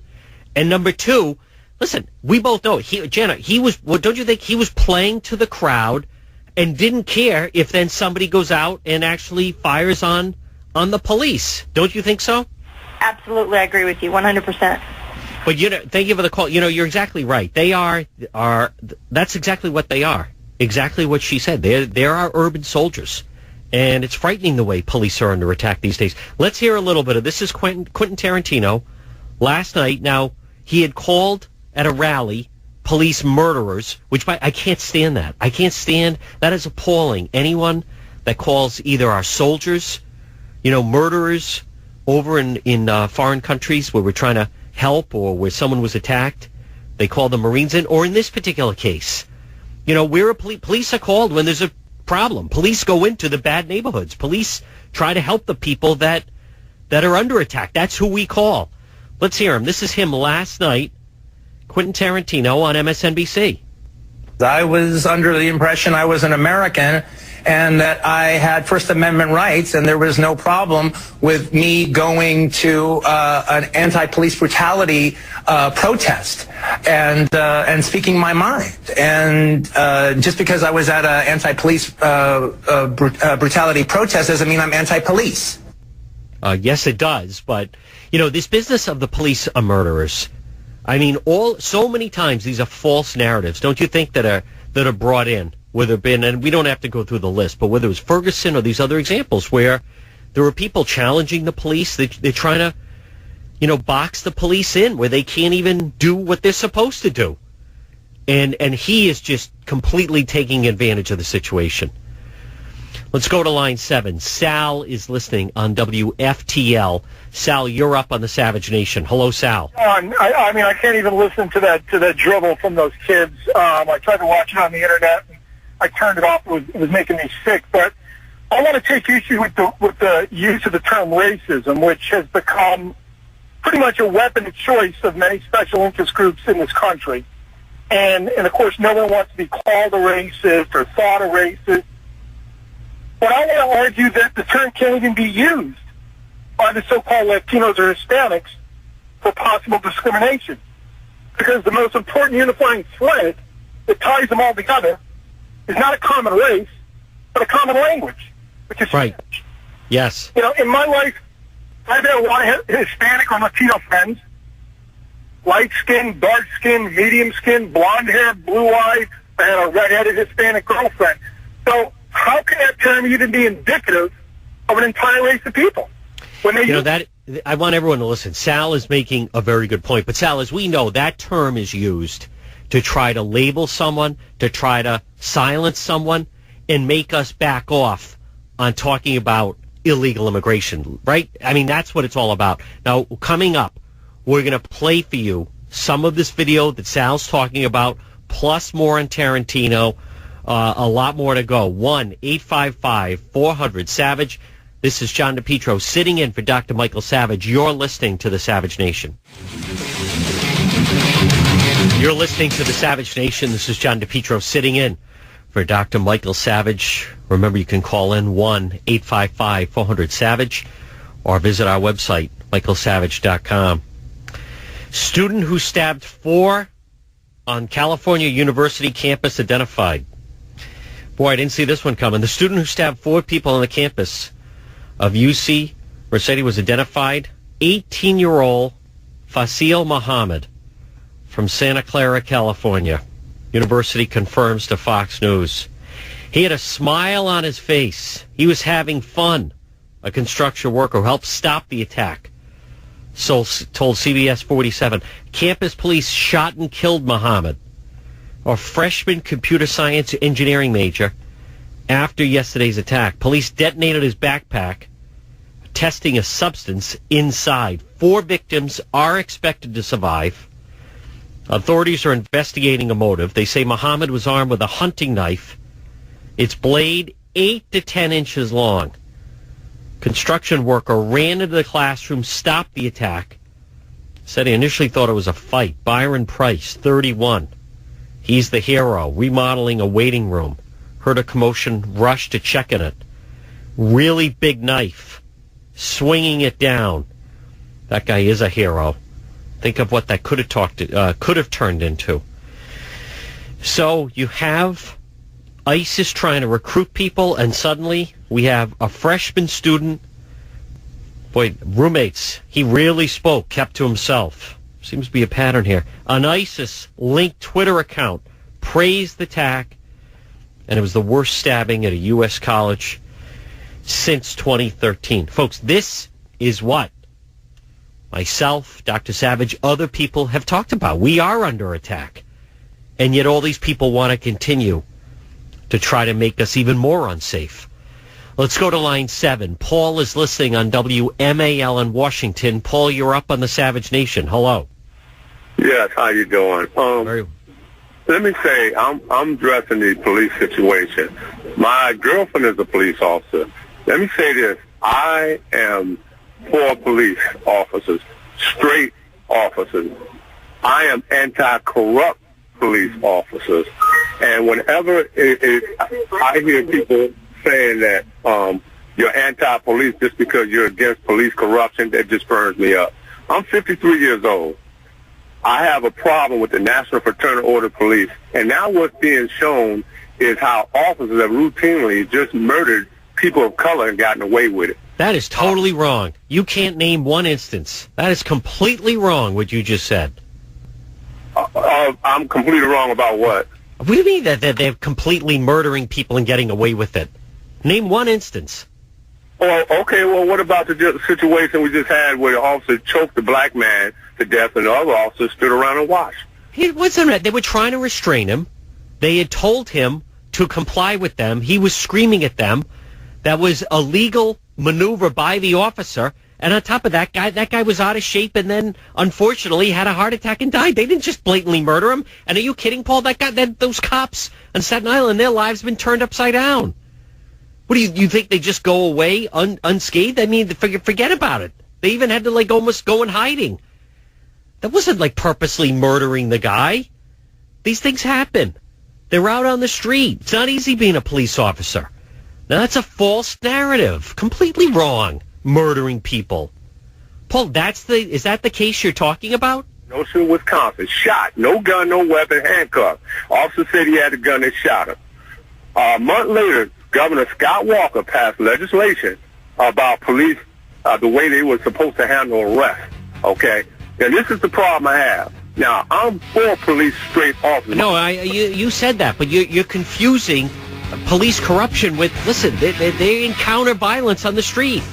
Speaker 2: And number two, listen, we both know, don't you think he was playing to the crowd and didn't care if then somebody goes out and actually fires on the police? Don't you think so?
Speaker 17: Absolutely, I agree with you, 100%.
Speaker 2: But, thank you for the call. You're exactly right. They are that's exactly what they are. Exactly what she said. They're our urban soldiers. And it's frightening the way police are under attack these days. Let's hear a little bit of this. This is Quentin Tarantino last night. Now, he had called at a rally police murderers, which I can't stand that. I can't stand that. Is appalling. Anyone that calls either our soldiers, murderers over in foreign countries where we're trying to help or where someone was attacked, they call the Marines in. Or in this particular case, police are called when there's a problem. Police go into the bad neighborhoods. Police try to help the people that are under attack. That's who we call. Let's hear him. This is him last night, Quentin Tarantino on MSNBC.
Speaker 11: I was under the impression I was an American and that I had First Amendment rights, and there was no problem with me going to an anti-police brutality protest and speaking my mind. And just because I was at an anti-police brutality protest doesn't mean I'm anti-police.
Speaker 2: Yes, it does. But, this business of the police are murderers. I mean, so many times these are false narratives, don't you think, that are brought in whether it been, and we don't have to go through the list, but whether it was Ferguson or these other examples where there were people challenging the police, they're trying to, box the police in where they can't even do what they're supposed to do. And he is just completely taking advantage of the situation. Let's go to line 7. Sal is listening on WFTL. Sal, you're up on the Savage Nation. Hello, Sal.
Speaker 18: I can't even listen to that dribble from those kids. I tried to watch it on the internet. I turned it off. It was making me sick. But I want to take issue with the use of the term racism, which has become pretty much a weapon of choice of many special interest groups in this country. And of course, no one wants to be called a racist or thought a racist. But I want to argue that the term can't even be used by the so-called Latinos or Hispanics for possible discrimination. Because the most important unifying thread that ties them all together is not a common race, but a common language, which is
Speaker 2: right. Spanish. Yes.
Speaker 18: In my life, I've had a lot of Hispanic or Latino friends. Light skin, dark skin, medium skin, blonde hair, blue eyes. I had a red-headed Hispanic girlfriend. So how can that term even be indicative of an entire race of people? When they
Speaker 2: I want everyone to listen. Sal is making a very good point. But Sal, as we know, that term is used to try to label someone, to try to silence someone, and make us back off on talking about illegal immigration, right? I mean, that's what it's all about. Now, coming up, we're going to play for you some of this video that Sal's talking about, plus more on Tarantino. A lot more to go. 1-855-400-SAVAGE. This is John DePetro sitting in for Dr. Michael Savage. You're listening to the Savage Nation. You're listening to the Savage Nation. This is John DePetro sitting in for Dr. Michael Savage. Remember, you can call in 1-855-400-SAVAGE or visit our website, michaelsavage.com. Student who stabbed 4 on California University campus identified. Boy, I didn't see this one coming. The student who stabbed 4 people on the campus of UC Merced was identified. 18-year-old Fasil Muhammad from Santa Clara, California. University confirms to Fox News. He had a smile on his face. He was having fun. A construction worker who helped stop the attack told CBS 47. Campus police shot and killed Muhammad, a freshman computer science engineering major, after yesterday's attack. Police detonated his backpack, testing a substance inside. 4 victims are expected to survive. Authorities are investigating a motive. They say Muhammad was armed with a hunting knife. Its blade 8 to 10 inches long. Construction worker ran into the classroom, stopped the attack. Said he initially thought it was a fight. Byron Price, 31. He's the hero, remodeling a waiting room. Heard a commotion, rushed to check on it. Really big knife, swinging it down. That guy is a hero. Think of what that could have turned into. So you have ISIS trying to recruit people, and suddenly we have a freshman student. Boy, roommates, he really spoke, kept to himself. Seems to be a pattern here. An ISIS-linked Twitter account praised the attack, and it was the worst stabbing at a U.S. college since 2013. Folks, this is what myself, Dr. Savage, other people have talked about. We are under attack, and yet all these people want to continue to try to make us even more unsafe. Let's go to line 7. Paul is listening on WMAL in Washington. Paul, you're up on the Savage Nation. Hello.
Speaker 19: Yes, how you doing? Let me say, I'm addressing the police situation. My girlfriend is a police officer. Let me say this. I am for police officers, straight officers. I am anti-corrupt police officers. And whenever I hear people saying that you're anti-police just because you're against police corruption, that just burns me up. I'm 53 years old. I have a problem with the National Fraternal Order Police. And now what's being shown is how officers have routinely just murdered people of color and gotten away with it.
Speaker 2: That is totally wrong. You can't name one instance. That is completely wrong, what you just said.
Speaker 19: I'm completely wrong about what?
Speaker 2: What do you mean that they're completely murdering people and getting away with it? Name one instance.
Speaker 19: Oh, okay, well, what about the situation we just had where the officer choked the black man to death and the other officer stood around and watched?
Speaker 2: It wasn't. They were trying to restrain him. They had told him to comply with them. He was screaming at them. That was a legal maneuver by the officer. And on top of that guy was out of shape and then, unfortunately, had a heart attack and died. They didn't just blatantly murder him. And are you kidding, Paul? Those cops on Staten Island, their lives have been turned upside down. What do you think they just go away unscathed? I mean, forget about it. They even had to, almost go in hiding. That wasn't, purposely murdering the guy. These things happen. They're out on the street. It's not easy being a police officer. Now, that's a false narrative. Completely wrong. Murdering people. Paul, is that the case you're talking about?
Speaker 19: Notion, Wisconsin. Shot. No gun, no weapon, handcuffed. Officer said he had a gun and shot him. A month later, Governor Scott Walker passed legislation about police, the way they were supposed to handle arrests. Okay? And this is the problem I have. Now, I'm for police straight officers.
Speaker 2: No, you said that, but you're confusing police corruption with, listen, they encounter violence on the street.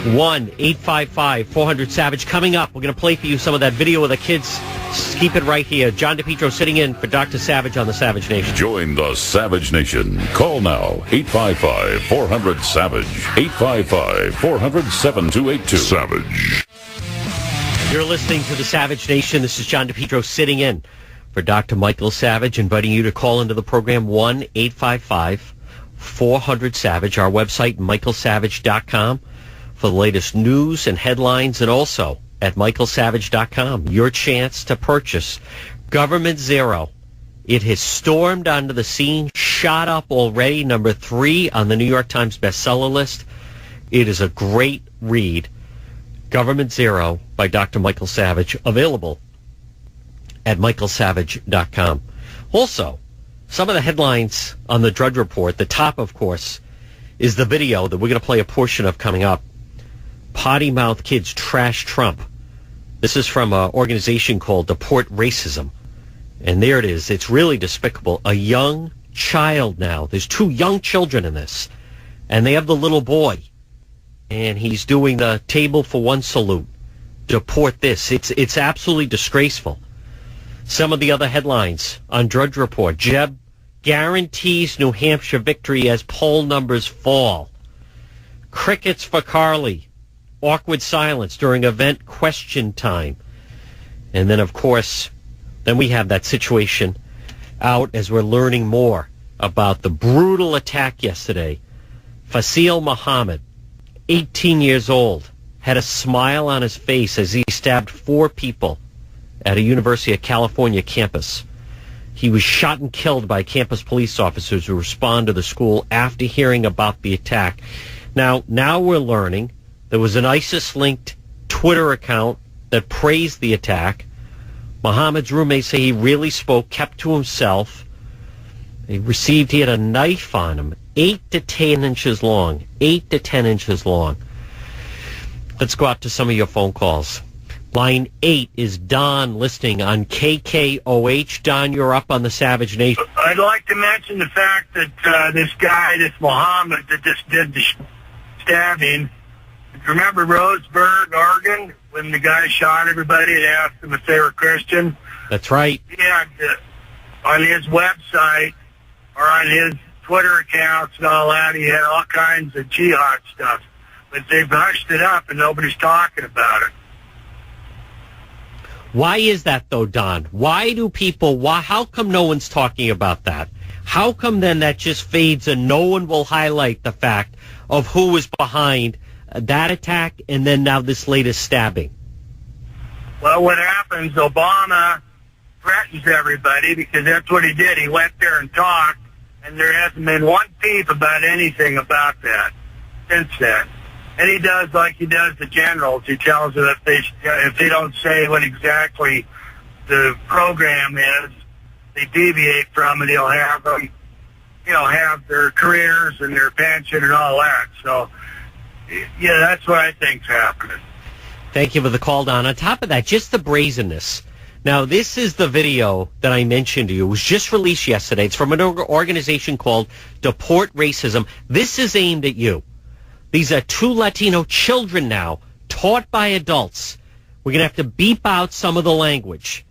Speaker 2: 1-855-400-SAVAGE. Coming up, we're going to play for you some of that video of the kids. Keep it right here. John DePetro sitting in for Dr. Savage on the Savage Nation.
Speaker 1: Join the Savage Nation. Call now, 855-400-SAVAGE. 855-400-7282. Savage.
Speaker 2: You're listening to the Savage Nation. This is John DePetro sitting in for Dr. Michael Savage, inviting you to call into the program 1-855-400-SAVAGE. Our website, michaelsavage.com. for the latest news and headlines, and also at michaelsavage.com. Your chance to purchase Government Zero. It has stormed onto the scene, shot up already, number 3 on the New York Times bestseller list. It is a great read. Government Zero by Dr. Michael Savage, available at michaelsavage.com. Also, some of the headlines on the Drudge Report. The top, of course, is the video that we're going to play a portion of coming up. Potty mouth kids trash Trump. This is from an organization called Deport Racism. And there it is. It's really despicable. A young child now. There's 2 young children in this. And they have the little boy. And he's doing the table for one salute. Deport this. It's absolutely disgraceful. Some of the other headlines on Drudge Report. Jeb guarantees New Hampshire victory as poll numbers fall. Crickets for Carly. Awkward silence during event question time. And then, of course, then we have that situation out as we're learning more about the brutal attack yesterday. Fasil Muhammad, 18 years old, had a smile on his face as he stabbed 4 people at a University of California campus. He was shot and killed by campus police officers who responded to the school after hearing about the attack. Now we're learning there was an ISIS-linked Twitter account that praised the attack. Muhammad's roommates say he really spoke, kept to himself. He had a knife on him, 8 to 10 inches long. 8 to 10 inches long. Let's go out to some of your phone calls. Line 8 is Don listening on KKOH. Don, you're up on the Savage Nation.
Speaker 20: I'd like to mention the fact that this guy, this Muhammad, that just did the stabbing. Remember Roseburg, Oregon, when the guy shot everybody and asked them if they were Christian?
Speaker 2: That's right.
Speaker 20: He had on his website or on his Twitter accounts and all that, he had all kinds of jihad stuff. But they've hushed it up and nobody's talking about it.
Speaker 2: Why is that, though, Don? How come no one's talking about that? How come then that just fades and no one will highlight the fact of who was behind that attack and then now this latest stabbing?
Speaker 20: Well, what happens, Obama threatens everybody because that's what he did. He went there and talked, and there hasn't been one peep about anything about that since then. And he does like he does the generals. He tells them if they don't say what exactly the program is, they deviate from it, he'll have them, have their careers and their pension and all that. So, yeah, that's what I think's happening.
Speaker 2: Thank you for the call, Don. On top of that, just the brazenness. Now, this is the video that I mentioned to you. It was just released yesterday. It's from an organization called Deport Racism. This is aimed at you. These are 2 Latino children now, taught by adults. We're going to have to beep out some of the language.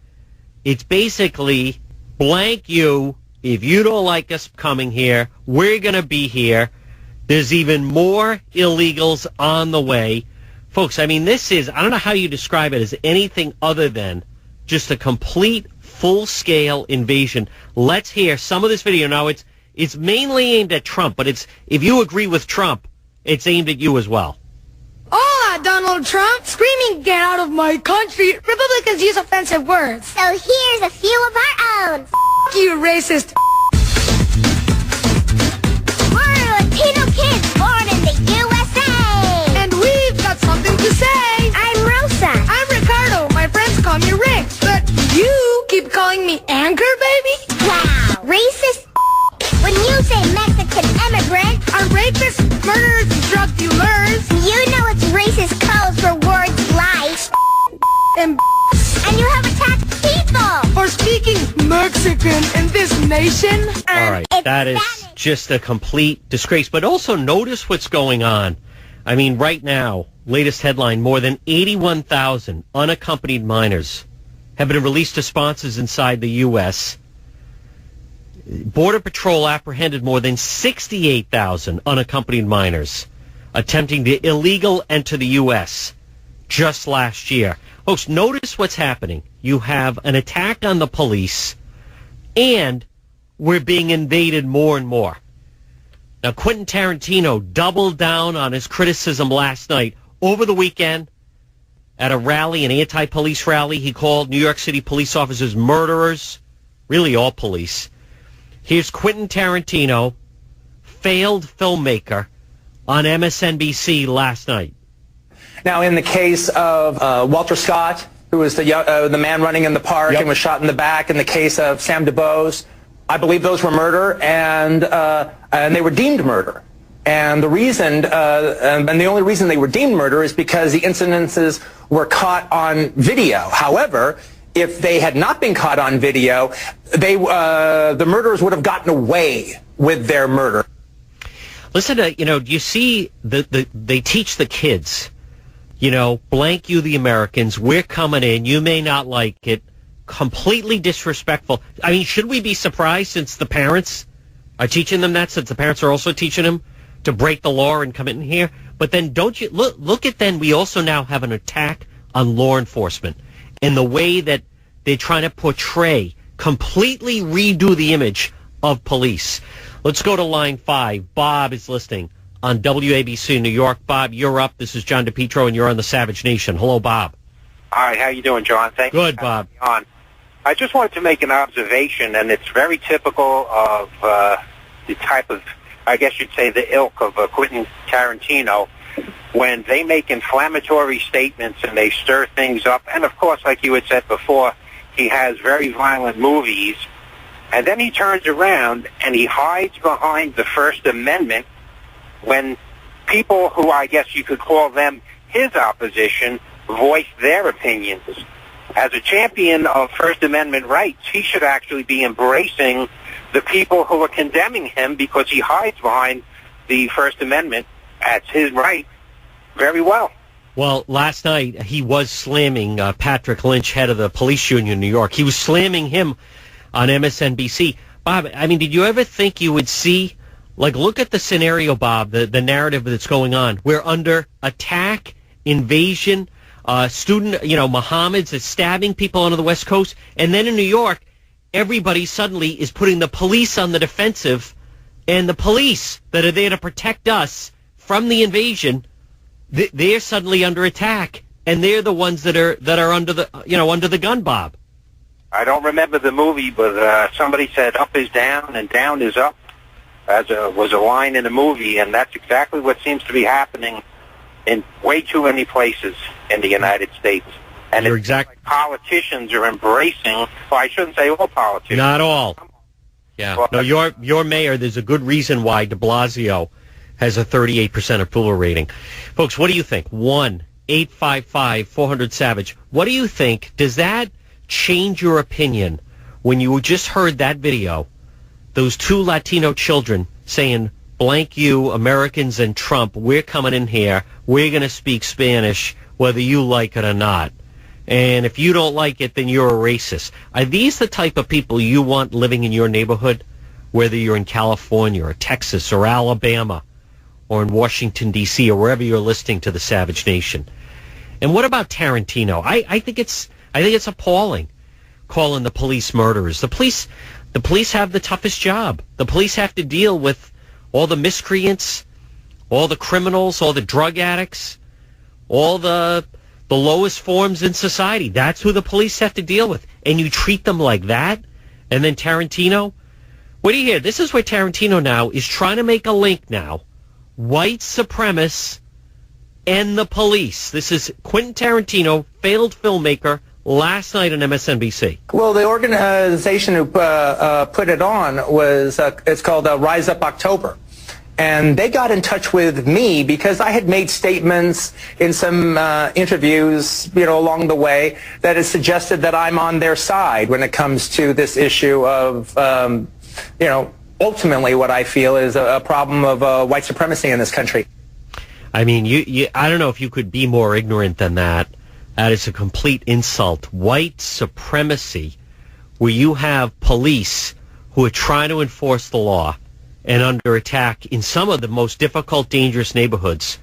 Speaker 2: It's basically, blank you, if you don't like us coming here, we're going to be here. There's even more illegals on the way. Folks, I mean, this is, I don't know how you describe it as anything other than just a complete, full-scale invasion. Let's hear some of this video. Now, it's mainly aimed at Trump, but it's, if you agree with Trump, it's aimed at you as well.
Speaker 3: Hola, Donald Trump. Screaming, get out of my country. Republicans use offensive words.
Speaker 4: So here's a few of our own.
Speaker 3: F*** you, racist.
Speaker 4: We're Latino kids born in the USA.
Speaker 3: And we've got something to say.
Speaker 4: I'm Rosa.
Speaker 3: I'm Ricardo. My friends call me Rick. But you keep calling me Anchor, baby?
Speaker 4: Wow. Racist. When you say Mexican immigrant,
Speaker 3: are rapists, murderers, and drug dealers,
Speaker 4: you know it's racist codes for words like
Speaker 3: and
Speaker 4: you have attacked people
Speaker 3: for speaking Mexican in this nation.
Speaker 2: All right, that is just a complete disgrace. But also notice what's going on. I mean, right now, latest headline, more than 81,000 unaccompanied minors have been released to sponsors inside the U.S. Border Patrol apprehended more than 68,000 unaccompanied minors attempting to illegal enter the U.S. just last year. Folks, notice what's happening. You have an attack on the police, and we're being invaded more and more. Now, Quentin Tarantino doubled down on his criticism last night. Over the weekend, at a rally, an anti-police rally, he called New York City police officers murderers, really all police. Here's Quentin Tarantino, failed filmmaker, on MSNBC last night.
Speaker 11: Now, in the case of Walter Scott, who was the man running in the park and was shot in the back, in the case of Sam DuBose, I believe those were murder, and they were deemed murder. And the reason, and the only reason they were deemed murder is because the incidences were caught on video. However, if they had not been caught on video, the murderers would have gotten away with their murder.
Speaker 2: Listen to, you see, they teach the kids, blank you the Americans, we're coming in, you may not like it, completely disrespectful. I mean, should we be surprised since the parents are teaching them that, since the parents are also teaching them to break the law and come in here? But then don't you, look at then, we also now have an attack on law enforcement in the way that they're trying to portray, completely redo the image of police. Let's go to line 5. Bob is listening on WABC New York. Bob, you're up. This is John DePetro, and you're on the Savage Nation. Hello, Bob.
Speaker 21: Hi, how you doing, John? Thank you.
Speaker 2: Good, Bob.
Speaker 21: On. I just wanted to make an observation, and it's very typical of the type of, I guess you'd say, the ilk of Quentin Tarantino, when they make inflammatory statements and they stir things up. And, of course, like you had said before, he has very violent movies. And then he turns around and he hides behind the First Amendment when people who I guess you could call them his opposition voice their opinions. As a champion of First Amendment rights, he should actually be embracing the people who are condemning him because he hides behind the First Amendment as his right very well.
Speaker 2: Well, last night he was slamming Patrick Lynch, head of the police union in New York. He was slamming him on MSNBC. Bob, I mean, did you ever think you would see, like, look at the scenario, Bob, the narrative that's going on. We're under attack, invasion, Mohammed's is stabbing people on the West Coast, and then in New York, everybody suddenly is putting the police on the defensive, and the police that are there to protect us from the invasion, they're suddenly under attack, and they're the ones that are under the gun, Bob.
Speaker 21: I don't remember the movie, but somebody said up is down and down is up, was a line in the movie, and that's exactly what seems to be happening in way too many places in the United States. And it's like politicians are embracing, well, I shouldn't say all politicians.
Speaker 2: Not all. Yeah. Well, no, your mayor, there's a good reason why de Blasio has a 38% approval rating. Folks, what do you think? 1-855-400-SAVAGE. What do you think? Does that change your opinion when you just heard that video? Those two Latino children saying, blank you, Americans and Trump, we're coming in here, we're going to speak Spanish whether you like it or not. And if you don't like it, then you're a racist. Are these the type of people you want living in your neighborhood, whether you're in California or Texas or Alabama or in Washington, D.C., or wherever you're listening to the Savage Nation? And what about Tarantino? I think it's appalling, calling the police murderers. The police have the toughest job. The police have to deal with all the miscreants, all the criminals, all the drug addicts, all the lowest forms in society. That's who the police have to deal with. And you treat them like that? And then Tarantino? What do you hear? This is where Tarantino now is trying to make a link now. White supremacists and the police. This is Quentin Tarantino, failed filmmaker, last night on MSNBC.
Speaker 11: Well, the organization who put it on was, it's called Rise Up October. And they got in touch with me because I had made statements in some interviews, along the way that had suggested that I'm on their side when it comes to this issue of, ultimately what I feel is a problem of white supremacy in this country.
Speaker 2: I mean, I don't know if you could be more ignorant than that. That is a complete insult. White supremacy, where you have police who are trying to enforce the law and under attack in some of the most difficult, dangerous neighborhoods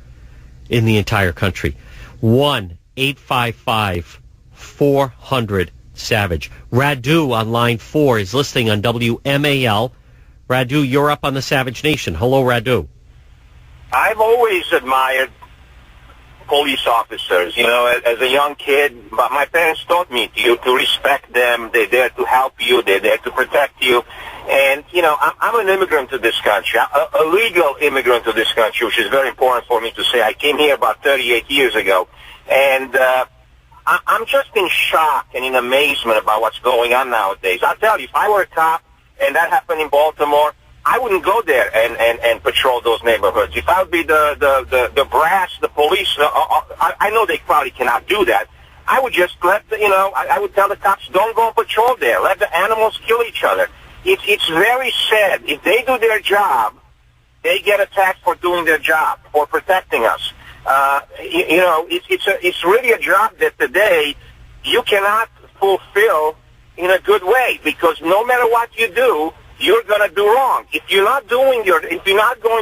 Speaker 2: in the entire country. 1-855-400-SAVAGE. Radu on line 4 is listening on WMAL. Radu, you're up on the Savage Nation. Hello, Radu.
Speaker 5: I've always admired police officers. As a young kid, but my parents taught me to respect them. They're there to help you. They're there to protect you. And, I'm an immigrant to this country, a legal immigrant to this country, which is very important for me to say. I came here about 38 years ago. And I'm just in shock and in amazement about what's going on nowadays. I'll tell you, if I were a cop and that happened in Baltimore, I wouldn't go there and patrol those neighborhoods. If I would be the brass, the police, I know they probably cannot do that. I would just I would tell the cops, don't go patrol there. Let the animals kill each other. It's very sad. If they do their job, they get attacked for doing their job, for protecting us. It's really a job that today you cannot fulfill in a good way, because no matter what you do, you're going to do wrong. If you're not going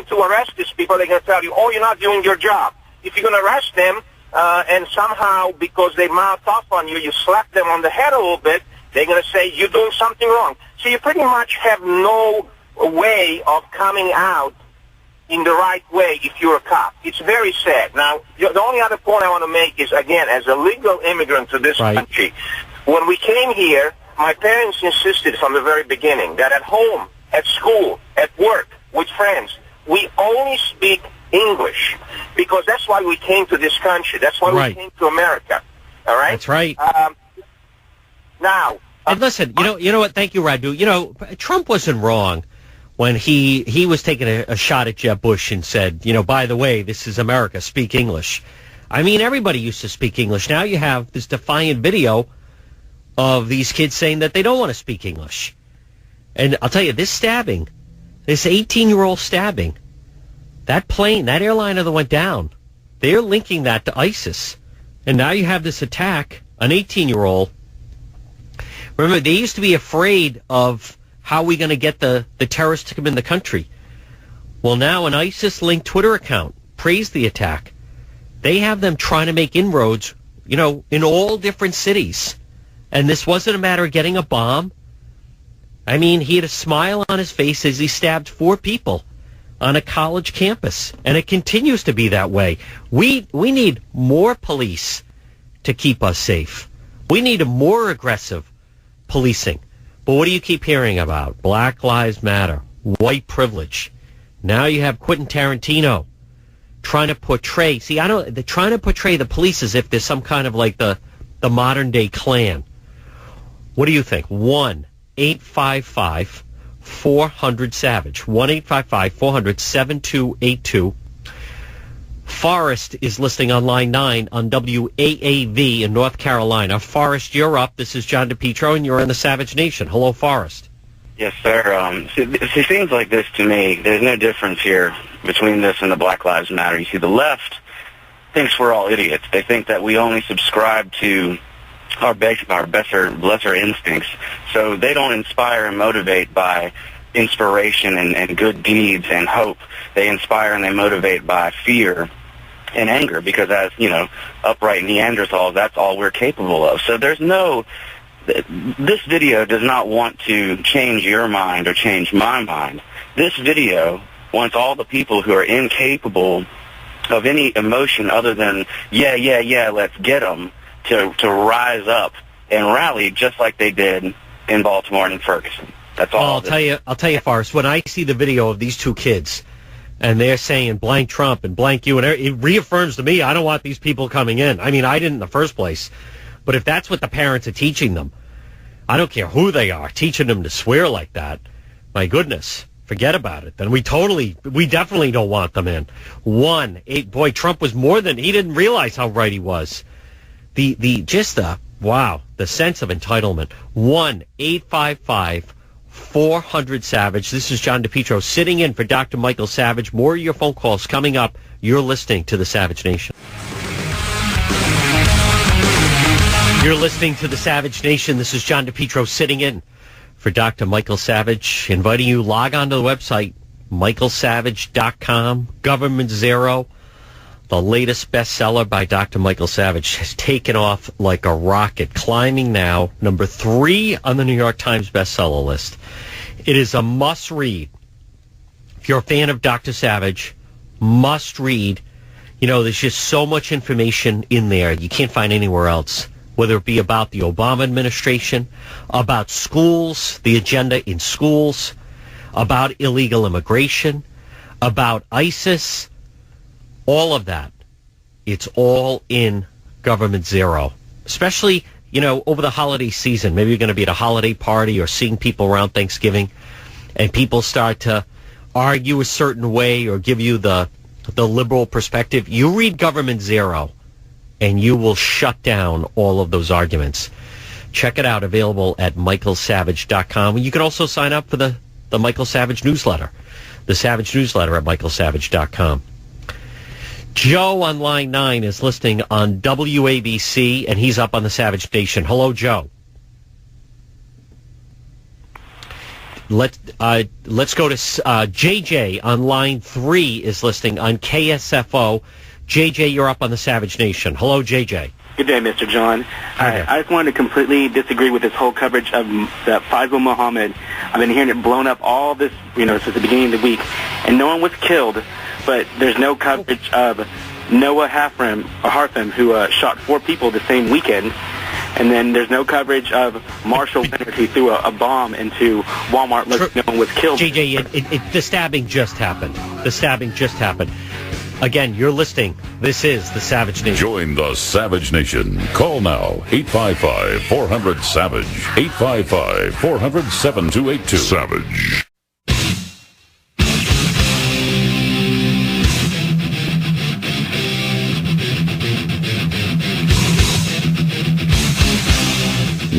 Speaker 5: to arrest these people, they're going to tell you, oh, you're not doing your job. If you're going to arrest them, and somehow, because they mouth off on you, you slap them on the head a little bit, they're going to say you're doing something wrong. So you pretty much have no way of coming out in the right way if you're a cop. It's very sad. Now, the only other point I want to make is, again, as a legal immigrant to this country, when we came here, my parents insisted from the very beginning that at home, at school, at work, with friends, we only speak English, because that's why we came to this country. That's why we came to America. All right?
Speaker 2: That's right.
Speaker 5: Now,
Speaker 2: and listen, you know what? Thank you, Radu. Trump wasn't wrong when he was taking a shot at Jeb Bush and said, by the way, this is America, speak English. I mean, everybody used to speak English. Now you have this defiant video of these kids saying that they don't want to speak English. And I'll tell you, this stabbing, this 18-year-old stabbing, that airliner that went down, they're linking that to ISIS. And now you have this attack, an 18-year-old. Remember, they used to be afraid of how we're going to get the terrorists to come in the country. Well, now an ISIS-linked Twitter account praised the attack. They have them trying to make inroads, in all different cities. And this wasn't a matter of getting a bomb. I mean, he had a smile on his face as he stabbed 4 people on a college campus. And it continues to be that way. We need more police to keep us safe. We need a more aggressive policing. But what do you keep hearing about? Black Lives Matter, white privilege. Now you have Quentin Tarantino trying to portray. See, they're trying to portray the police as if there's some kind of like the modern day Klan. What do you think? 1-855-400-SAVAGE. 1-855-400-7282. Forrest is listening on line 9 on WAAV in North Carolina. Forrest, you're up. This is John DePetro, and you're in the Savage Nation. Hello, Forrest.
Speaker 6: Yes, sir. It seems like this to me. There's no difference here between this and the Black Lives Matter. You see, the left thinks we're all idiots. They think that we only subscribe to our lesser instincts. So they don't inspire and motivate by inspiration and good deeds and hope. They inspire and they motivate by fear and anger, because as, upright Neanderthals, that's all we're capable of. So this video does not want to change your mind or change my mind. This video wants all the people who are incapable of any emotion other than, yeah, let's get them, to rise up and rally just like they did in Baltimore and in Ferguson. That's all.
Speaker 2: I'll tell you, Forrest, when I see the video of these two kids and they're saying blank Trump and blank you, and it reaffirms to me, I don't want these people coming in. I mean, I didn't in the first place. But if that's what the parents are teaching them, I don't care who they are, teaching them to swear like that, my goodness, forget about it. Then we definitely don't want them in. Trump was more than, he didn't realize how right he was. The sense of entitlement. 1-855-400-SAVAGE. This is John DePetro sitting in for Dr. Michael Savage. More of your phone calls coming up. You're listening to the Savage Nation. You're listening to the Savage Nation. This is John DePetro sitting in for Dr. Michael Savage, inviting you log on to the website, michaelsavage.com. Government Zero, the latest bestseller by Dr. Michael Savage, has taken off like a rocket, climbing now number 3 on the New York Times bestseller list. It is a must-read. If you're a fan of Dr. Savage, must-read. There's just so much information in there you can't find anywhere else, whether it be about the Obama administration, about schools, the agenda in schools, about illegal immigration, about ISIS, all of that. It's all in Government Zero. Especially, over the holiday season. Maybe you're going to be at a holiday party or seeing people around Thanksgiving, and people start to argue a certain way or give you the liberal perspective. You read Government Zero, and you will shut down all of those arguments. Check it out, available at michaelsavage.com. You can also sign up for the Michael Savage newsletter, the Savage newsletter at michaelsavage.com. Joe on line 9 is listening on WABC, and he's up on the Savage Nation. Hello, Joe. Let's go to JJ on line 3 is listening on KSFO. JJ, you're up on the Savage Nation. Hello, JJ.
Speaker 22: Good day, Mr. John. I just wanted to completely disagree with this whole coverage of that Faisal Muhammad. I've been hearing it blown up all this, since the beginning of the week, and no one was killed, but there's no coverage of Noah Harfam, who shot 4 people the same weekend, and then there's no coverage of Marshall Leonard, who threw a bomb into Walmart. No one was killed.
Speaker 2: JJ, the stabbing just happened. Again, you're listening. This is the Savage Nation.
Speaker 1: Join the Savage Nation. Call now, 855-400-SAVAGE, 855-400-7282. Savage.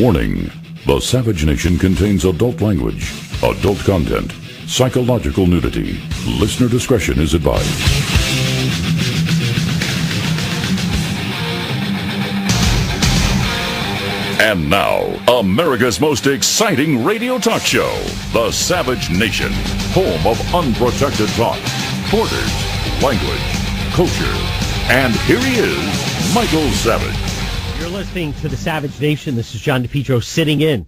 Speaker 1: Warning. The Savage Nation contains adult language, adult content, psychological nudity. Listener discretion is advised. And now, America's most exciting radio talk show, The Savage Nation, home of unprotected talk, borders, language, culture. And here he is, Michael Savage.
Speaker 2: You're listening to The Savage Nation. This is John DePetro sitting in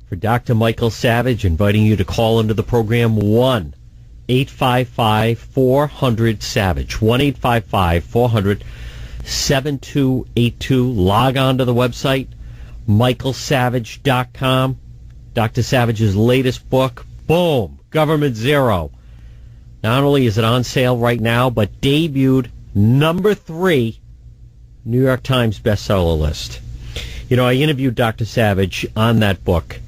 Speaker 2: for Dr. Michael Savage, inviting you to call into the program 1-855-400-SAVAGE, 1-855-400-7282. Log on to the website, michaelsavage.com. Dr. Savage's latest book, boom, Government Zero. Not only is it on sale right now, but debuted number 3 New York Times bestseller list. I interviewed Dr. Savage on that book.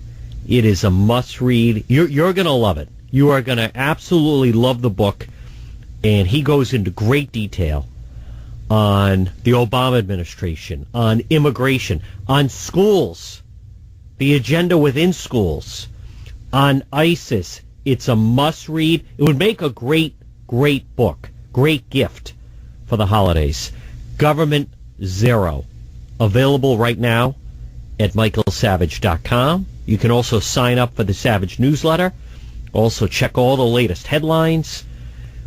Speaker 2: It is a must-read. You're going to love it. You are going to absolutely love the book, and he goes into great detail on the Obama administration, on immigration, on schools, the agenda within schools, on ISIS. It's a must-read. It would make a great, great book, great gift for the holidays. Government Zero, available right now at michaelsavage.com. You can also sign up for the Savage newsletter. Also check all the latest headlines,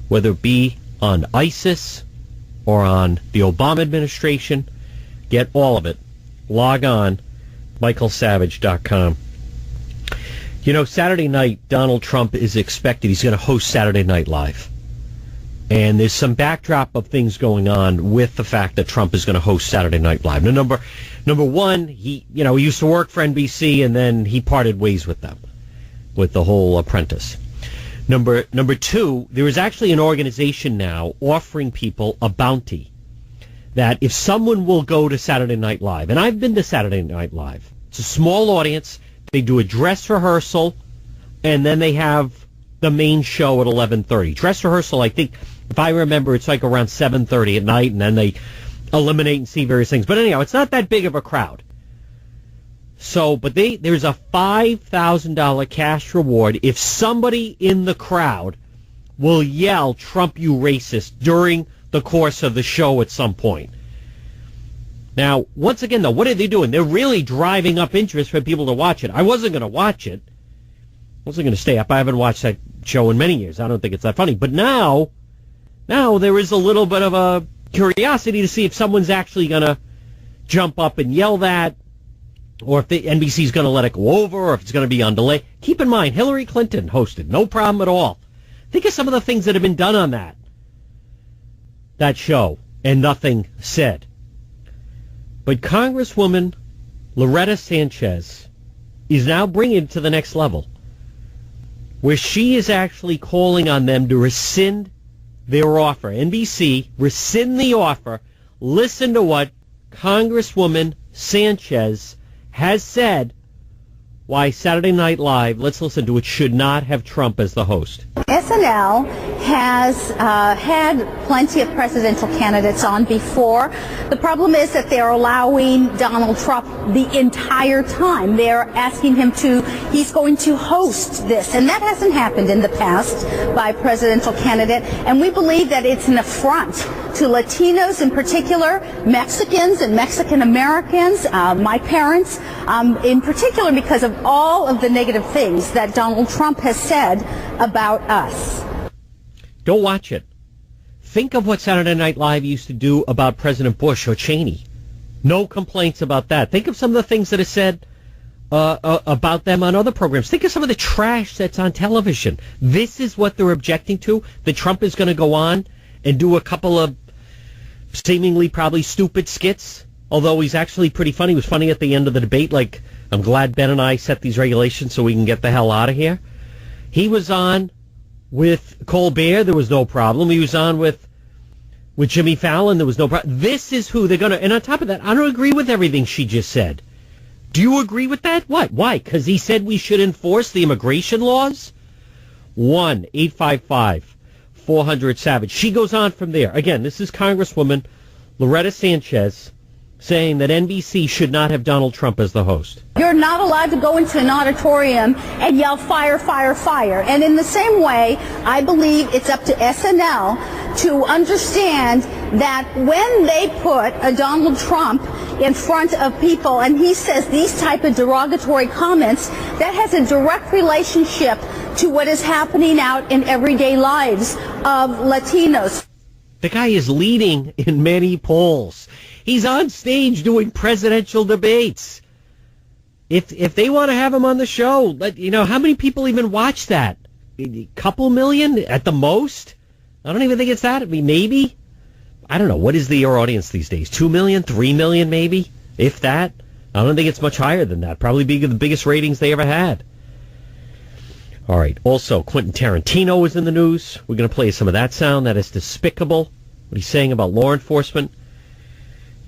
Speaker 2: whether it be on ISIS or on the Obama administration. Get all of it. Log on, michaelsavage.com. You know, Saturday night, Donald Trump is expected. He's going to host Saturday Night Live. And there's some backdrop of things going on with the fact that Trump is going to host Saturday Night Live. Now, number one, he used to work for NBC, and then he parted ways with them, with the whole Apprentice. Number two, there is actually an organization now offering people a bounty that if someone will go to Saturday Night Live, and I've been to Saturday Night Live, it's a small audience, they do a dress rehearsal, and then they have the main show at 11:30. Dress rehearsal, I think, if I remember, it's like around 7:30 at night, and then they eliminate and see various things. But anyhow, it's not that big of a crowd. So, but there's a $5,000 cash reward if somebody in the crowd will yell, "Trump, you racist," during the course of the show at some point. Now, once again, though, what are they doing? They're really driving up interest for people to watch it. I wasn't going to watch it. I wasn't going to stay up. I haven't watched that show in many years. I don't think it's that funny. But now there is a little bit of a curiosity to see if someone's actually going to jump up and yell that, or if the NBC's going to let it go over, or if it's going to be on delay. Keep in mind, Hillary Clinton hosted. No problem at all. Think of some of the things that have been done on that show, and nothing said. But Congresswoman Loretta Sanchez is now bringing it to the next level, where she is actually calling on them to rescind their offer. NBC, rescind the offer. Listen to what Congresswoman Sanchez has said why Saturday Night Live, let's listen to it, should not have Trump as the host.
Speaker 15: SNL has had plenty of presidential candidates on before. The problem is that they're allowing Donald Trump the entire time. They're asking him he's going to host this, and that hasn't happened in the past by a presidential candidate, and we believe that it's an affront to Latinos in particular, Mexicans and Mexican Americans, my parents in particular, because of all of the negative things that Donald Trump has said about us.
Speaker 2: Don't watch it. Think of what Saturday Night Live used to do about President Bush or Cheney. No complaints about that. Think of some of the things that are said about them on other programs. Think of some of the trash that's on television. This is what they're objecting to, that Trump is going to go on and do a couple of seemingly probably stupid skits, although he's actually pretty funny. He was funny at the end of the debate, like, I'm glad Ben and I set these regulations so we can get the hell out of here. He was on with Colbert, there was no problem. He was on with Jimmy Fallon, there was no problem. This is who they're going to... And on top of that, I don't agree with everything she just said. Do you agree with that? What? Why? Because he said we should enforce the immigration laws? 1-855-400-SAVAGE. She goes on from there. Again, this is Congresswoman Loretta Sanchez saying that NBC should not have Donald Trump as the host.
Speaker 15: You're not allowed to go into an auditorium and yell fire, fire, fire. And in the same way, I believe it's up to SNL to understand that when they put a Donald Trump in front of people and he says these type of derogatory comments, that has a direct relationship to what is happening out in everyday lives of Latinos.
Speaker 2: The guy is leading in many polls. He's on stage doing presidential debates. If they want to have him on the show, how many people even watch that? A couple million at the most? I don't even think it's that. I mean, maybe. I don't know. What is your audience these days? 2 million, 3 million maybe? If that? I don't think it's much higher than that. Probably be the biggest ratings they ever had. All right. Also, Quentin Tarantino is in the news. We're going to play some of that sound. That is despicable, what he's saying about law enforcement.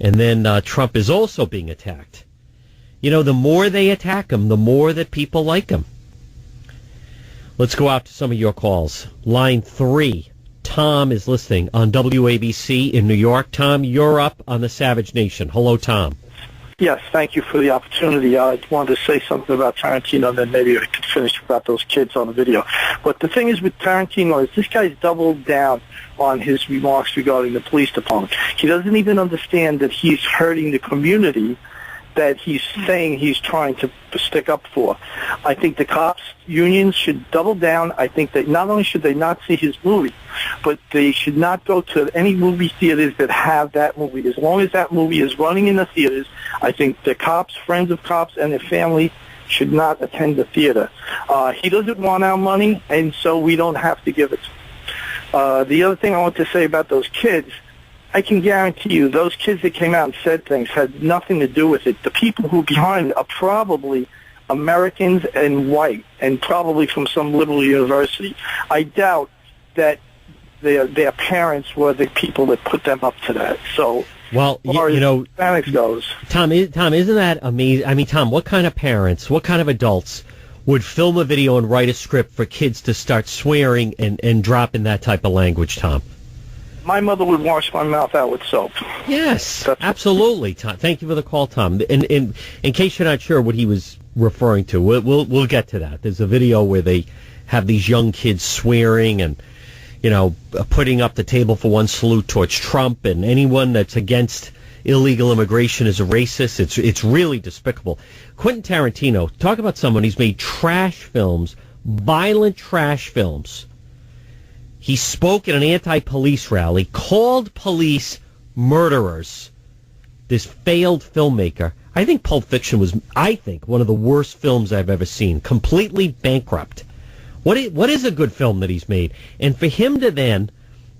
Speaker 2: And then Trump is also being attacked. You know, the more they attack him, the more that people like him. Let's go out to some of your calls. Line 3, Tom is listening on WABC in New York. Tom, you're up on the Savage Nation. Hello, Tom.
Speaker 18: Yes, thank you for the opportunity. I wanted to say something about Tarantino, then maybe I could finish about those kids on the video. But the thing is with Tarantino is this guy's doubled down on his remarks regarding the police department. He doesn't even understand that he's hurting the community that he's saying he's trying to stick up for. I think the cops unions should double down. I think that not only should they not see his movie, but they should not go to any movie theaters that have that movie. As long as that movie is running in the theaters, I think the cops, friends of cops, and their family should not attend the theater. He doesn't want our money, and so we don't have to give it. The other thing I want to say about those kids, I can guarantee you those kids that came out and said things had nothing to do with it. The people who are behind it are probably Americans and white, and probably from some liberal university. I doubt that their parents were the people that put them up to that. So,
Speaker 2: well,
Speaker 18: you know, Hispanics goes.
Speaker 2: Tom, isn't that amazing? I mean, Tom, what kind of parents, what kind of adults would film a video and write a script for kids to start swearing and dropping that type of language, Tom?
Speaker 18: My mother would wash my mouth out with soap.
Speaker 2: Yes, absolutely, Tom. Thank you for the call, Tom. And in case you're not sure what he was referring to, we'll get to that. There's a video where they have these young kids swearing and, you know, putting up the table for one salute towards Trump, and anyone that's against illegal immigration is a racist. It's really despicable. Quentin Tarantino, talk about someone who's made trash films, violent trash films. He spoke at an anti-police rally, called police murderers. This failed filmmaker. I think Pulp Fiction was, one of the worst films I've ever seen. Completely bankrupt. What is a good film that he's made? And for him to then,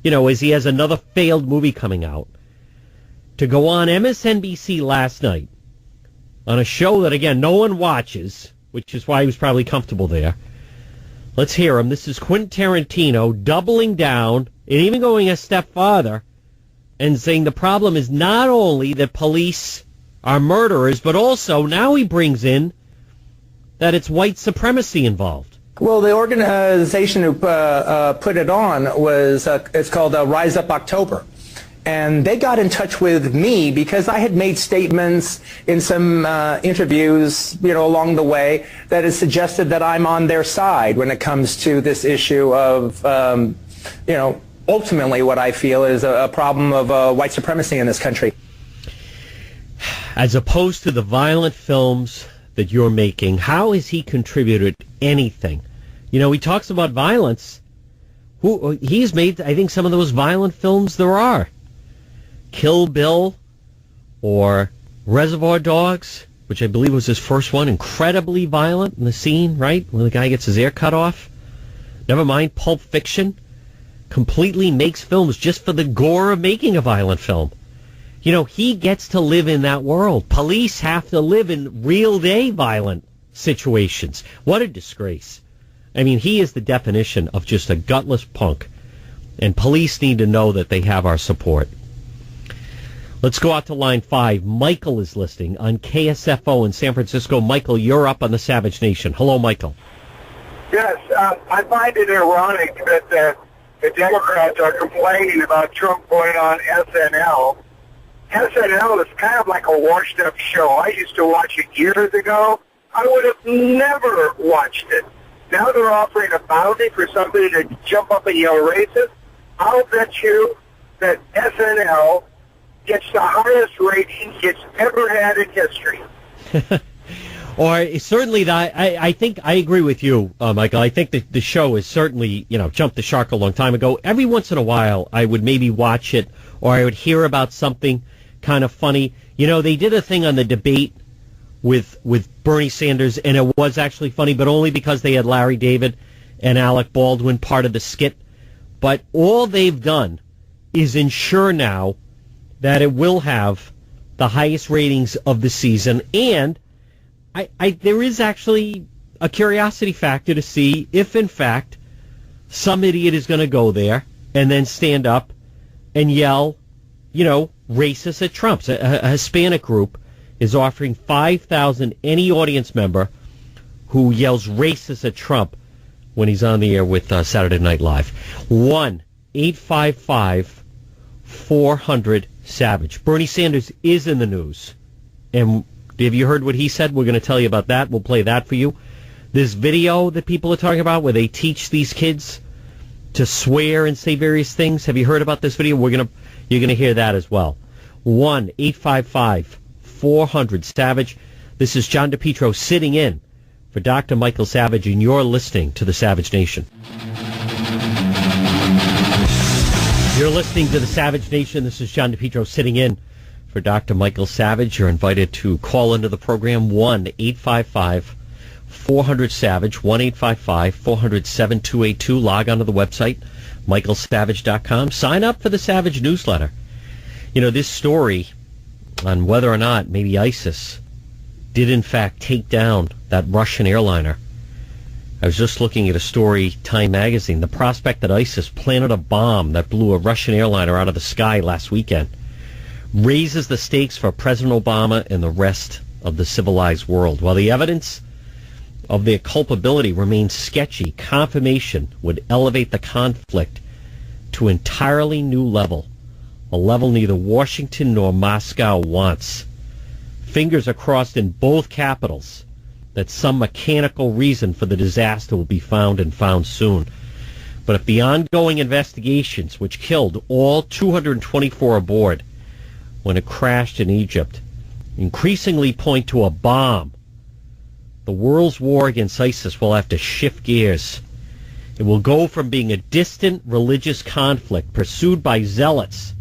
Speaker 2: you know, as he has another failed movie coming out, to go on MSNBC last night on a show that, again, no one watches, which is why he was probably comfortable there. Let's hear him. This is Quentin Tarantino doubling down and even going a step farther and saying the problem is not only that police are murderers, but also now he brings in that it's white supremacy involved.
Speaker 11: Well, the organization who put it on was, it's called Rise Up October. And they got in touch with me because I had made statements in some interviews, you know, along the way that has suggested that I'm on their side when it comes to this issue of, you know, ultimately what I feel is a problem of white supremacy in this country.
Speaker 2: As opposed to the violent films that you're making, how has he contributed anything? You know, he talks about violence. He's made, I think, some of those violent films there are. Kill Bill or Reservoir Dogs, which I believe was his first one, incredibly violent in the scene, right, when the guy gets his ear cut off. Never mind Pulp Fiction, completely makes films just for the gore of making a violent film. You know, he gets to live in that world. Police have to live in real-day violent situations. What a disgrace. I mean, he is the definition of just a gutless punk, and police need to know that they have our support. Let's go out to line 5. Michael is listening on KSFO in San Francisco. Michael, you're up on the Savage Nation. Hello, Michael.
Speaker 13: Yes, I find it ironic that the Democrats are complaining about Trump going on SNL. SNL is kind of like a washed-up show. I used to watch it years ago. I would have never watched it. Now they're offering a bounty for somebody to jump up and yell racist. I'll bet you that SNL gets the highest ratings it's ever had in history.
Speaker 2: Or certainly, I think I agree with you, Michael. I think that the show has certainly, you know, jumped the shark a long time ago. Every once in a while, I would maybe watch it, or I would hear about something kind of funny. You know, they did a thing on the debate with Bernie Sanders, and it was actually funny, but only because they had Larry David and Alec Baldwin part of the skit. But all they've done is ensure now that it will have the highest ratings of the season, and there is actually a curiosity factor to see if, in fact, some idiot is going to go there and then stand up and yell, you know, racist at Trump. A Hispanic group is offering $5,000 any audience member who yells racist at Trump when he's on the air with Saturday Night Live. 1-855-400-SAVAGE. Bernie Sanders is in the news. And have you heard what he said? We're going to tell you about that. We'll play that for you. This video that people are talking about where they teach these kids to swear and say various things. Have you heard about this video? You're going to hear that as well. 1-855-400-SAVAGE. This is John DePetro sitting in for Dr. Michael Savage, and you're listening to the Savage Nation. You're listening to the Savage Nation. This is John DePetro sitting in for Dr. Michael Savage. You're invited to call into the program 1-855-400-SAVAGE, 1-855-400-7282. Log on to the website, michaelsavage.com. Sign up for the Savage newsletter. You know, this story on whether or not maybe ISIS did in fact take down that Russian airliner. I was just looking at a story, Time magazine. The prospect that ISIS planted a bomb that blew a Russian airliner out of the sky last weekend raises the stakes for President Obama and the rest of the civilized world. While the evidence of their culpability remains sketchy, confirmation would elevate the conflict to an entirely new level, a level neither Washington nor Moscow wants. Fingers are crossed in both capitals that some mechanical reason for the disaster will be found and found soon. But if the ongoing investigations, which killed all 224 aboard when it crashed in Egypt, increasingly point to a bomb, the world's war against ISIS will have to shift gears. It will go from being a distant religious conflict pursued by zealots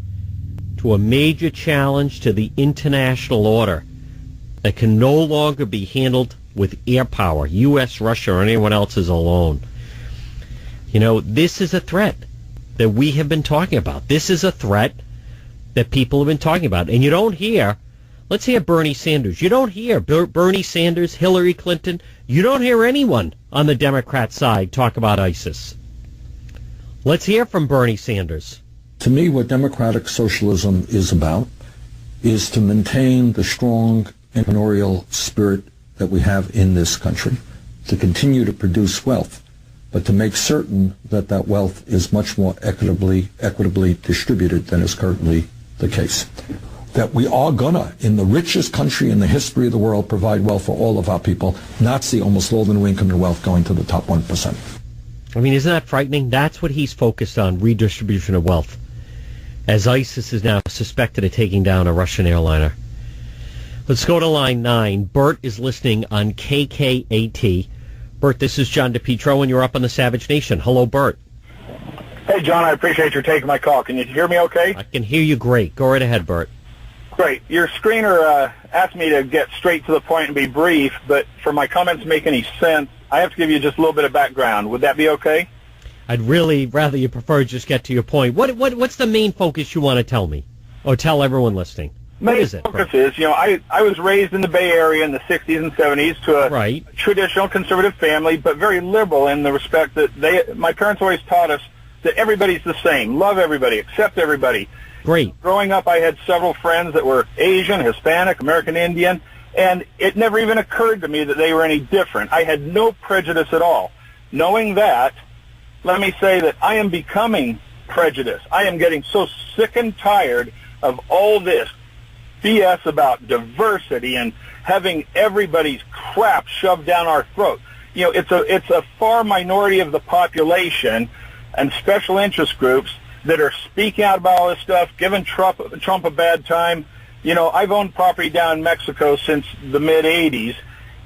Speaker 2: to a major challenge to the international order that can no longer be handled with air power, U.S., Russia, or anyone else's alone. You know, this is a threat that we have been talking about. This is a threat that people have been talking about. And you don't hear, let's hear Bernie Sanders. You don't hear Bernie Sanders, Hillary Clinton. You don't hear anyone on the Democrat side talk about ISIS. Let's hear from Bernie Sanders.
Speaker 7: To me, what democratic socialism is about is to maintain the strong entrepreneurial spirit that we have in this country, to continue to produce wealth, but to make certain that that wealth is much more equitably distributed than is currently the case. That we are gonna, in the richest country in the history of the world, provide wealth for all of our people, not see almost all the new income and wealth going to the top 1%.
Speaker 2: I mean, isn't that frightening? That's what he's focused on, redistribution of wealth, as ISIS is now suspected of taking down a Russian airliner. Let's go to line 9. Bert is listening on KKAT. Bert, this is John DePetro, and you're up on the Savage Nation. Hello, Bert.
Speaker 18: Hey, John, I appreciate your taking my call. Can you hear me okay?
Speaker 2: I can hear you great. Go right ahead, Bert.
Speaker 18: Great. Your screener asked me to get straight to the point and be brief, but for my comments to make any sense, I have to give you just a little bit of background. Would that be okay?
Speaker 2: I'd really rather you prefer just get to your point. What's the main focus you want to tell me, or tell everyone listening? What is it?
Speaker 18: Focus is, I was raised in the Bay Area in the 60s and 70s to a traditional conservative family, but very liberal in the respect that my parents always taught us that everybody's the same. Love everybody, accept everybody.
Speaker 2: Great.
Speaker 18: Growing up, I had several friends that were Asian, Hispanic, American Indian, and it never even occurred to me that they were any different. I had no prejudice at all. Knowing that, let me say that I am becoming prejudiced. I am getting so sick and tired of all this BS about diversity and having everybody's crap shoved down our throat. It's a far minority of the population and special interest groups that are speaking out about all this stuff, giving Trump a bad time. I've owned property down in Mexico since the mid-'80s,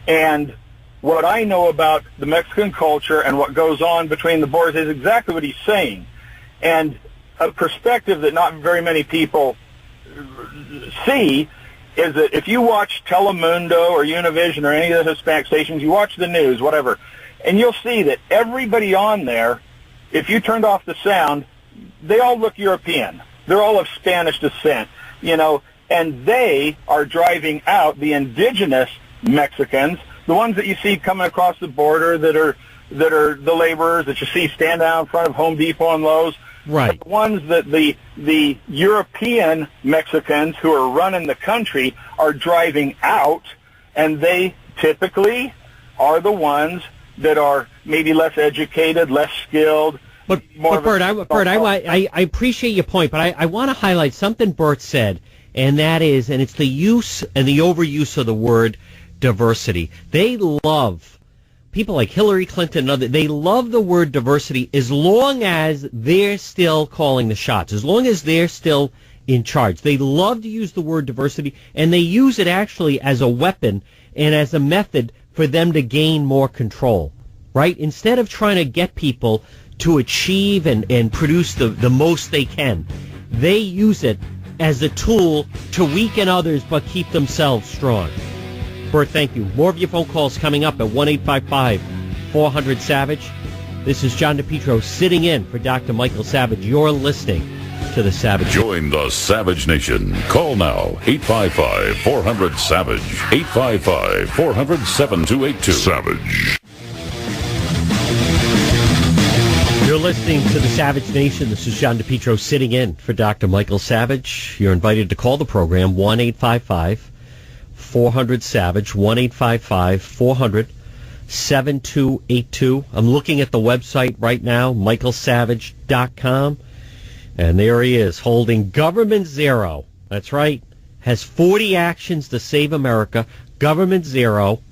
Speaker 18: and what I know about the Mexican culture and what goes on between the borders is exactly what he's saying. And a perspective that not very many people see is that if you watch Telemundo or Univision or any of the Hispanic stations, you watch the news, whatever, and you'll see that everybody on there, if you turned off the sound, they all look European. They're all of Spanish descent, and they are driving out the indigenous Mexicans, the ones that you see coming across the border that are the laborers that you see stand out in front of Home Depot and Lowe's.
Speaker 2: Right.
Speaker 18: The ones that the European Mexicans who are running the country are driving out, and they typically are the ones that are maybe less educated, less skilled.
Speaker 2: But Bert, I appreciate your point, but I want to highlight something Bert said, and that is, and it's the use and the overuse of the word diversity. They love, people like Hillary Clinton and others, they love the word diversity as long as they're still calling the shots, as long as they're still in charge. They love to use the word diversity, and they use it actually as a weapon and as a method for them to gain more control, right? Instead of trying to get people to achieve and produce the most they can, they use it as a tool to weaken others but keep themselves strong. Bert, thank you. More of your phone calls coming up at 1-855-400-SAVAGE. This is John DePetro sitting in for Dr. Michael Savage. You're listening to the Savage.
Speaker 1: Join the Savage Nation. Call now, 855-400-SAVAGE. 855-400-7282. Savage.
Speaker 2: You're listening to the Savage Nation. This is John DePetro sitting in for Dr. Michael Savage. You're invited to call the program, 1-855-400-SAVAGE, 1-855-400-7282. I'm looking at the website right now, michaelsavage.com, and there he is, holding Government Zero. That's right. Has 40 actions to save America. Government Zero,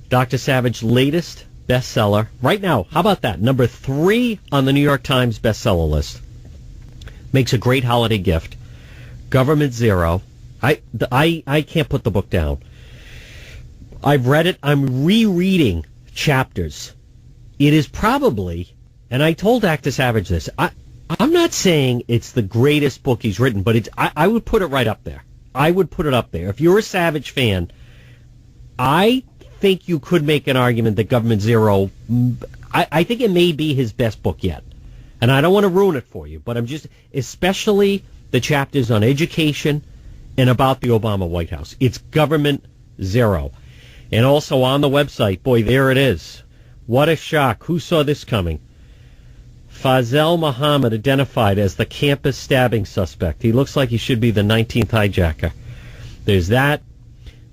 Speaker 2: Dr. Savage's latest bestseller right now. How about that? Number 3 on the New York Times bestseller list. Makes a great holiday gift. Government Zero. I can't put the book down. I've read it. I'm rereading chapters. It is probably, and I told Dr. Savage this, I'm not saying it's the greatest book he's written, but I would put it right up there. I would put it up there. If you're a Savage fan, I think you could make an argument that Government Zero, I think it may be his best book yet. And I don't want to ruin it for you, but I'm just, especially the chapters on education and about the Obama White House. It's Government Zero. And also on the website, boy, there it is. What a shock. Who saw this coming? Fazel Muhammad identified as the campus stabbing suspect. He looks like he should be the 19th hijacker. There's that.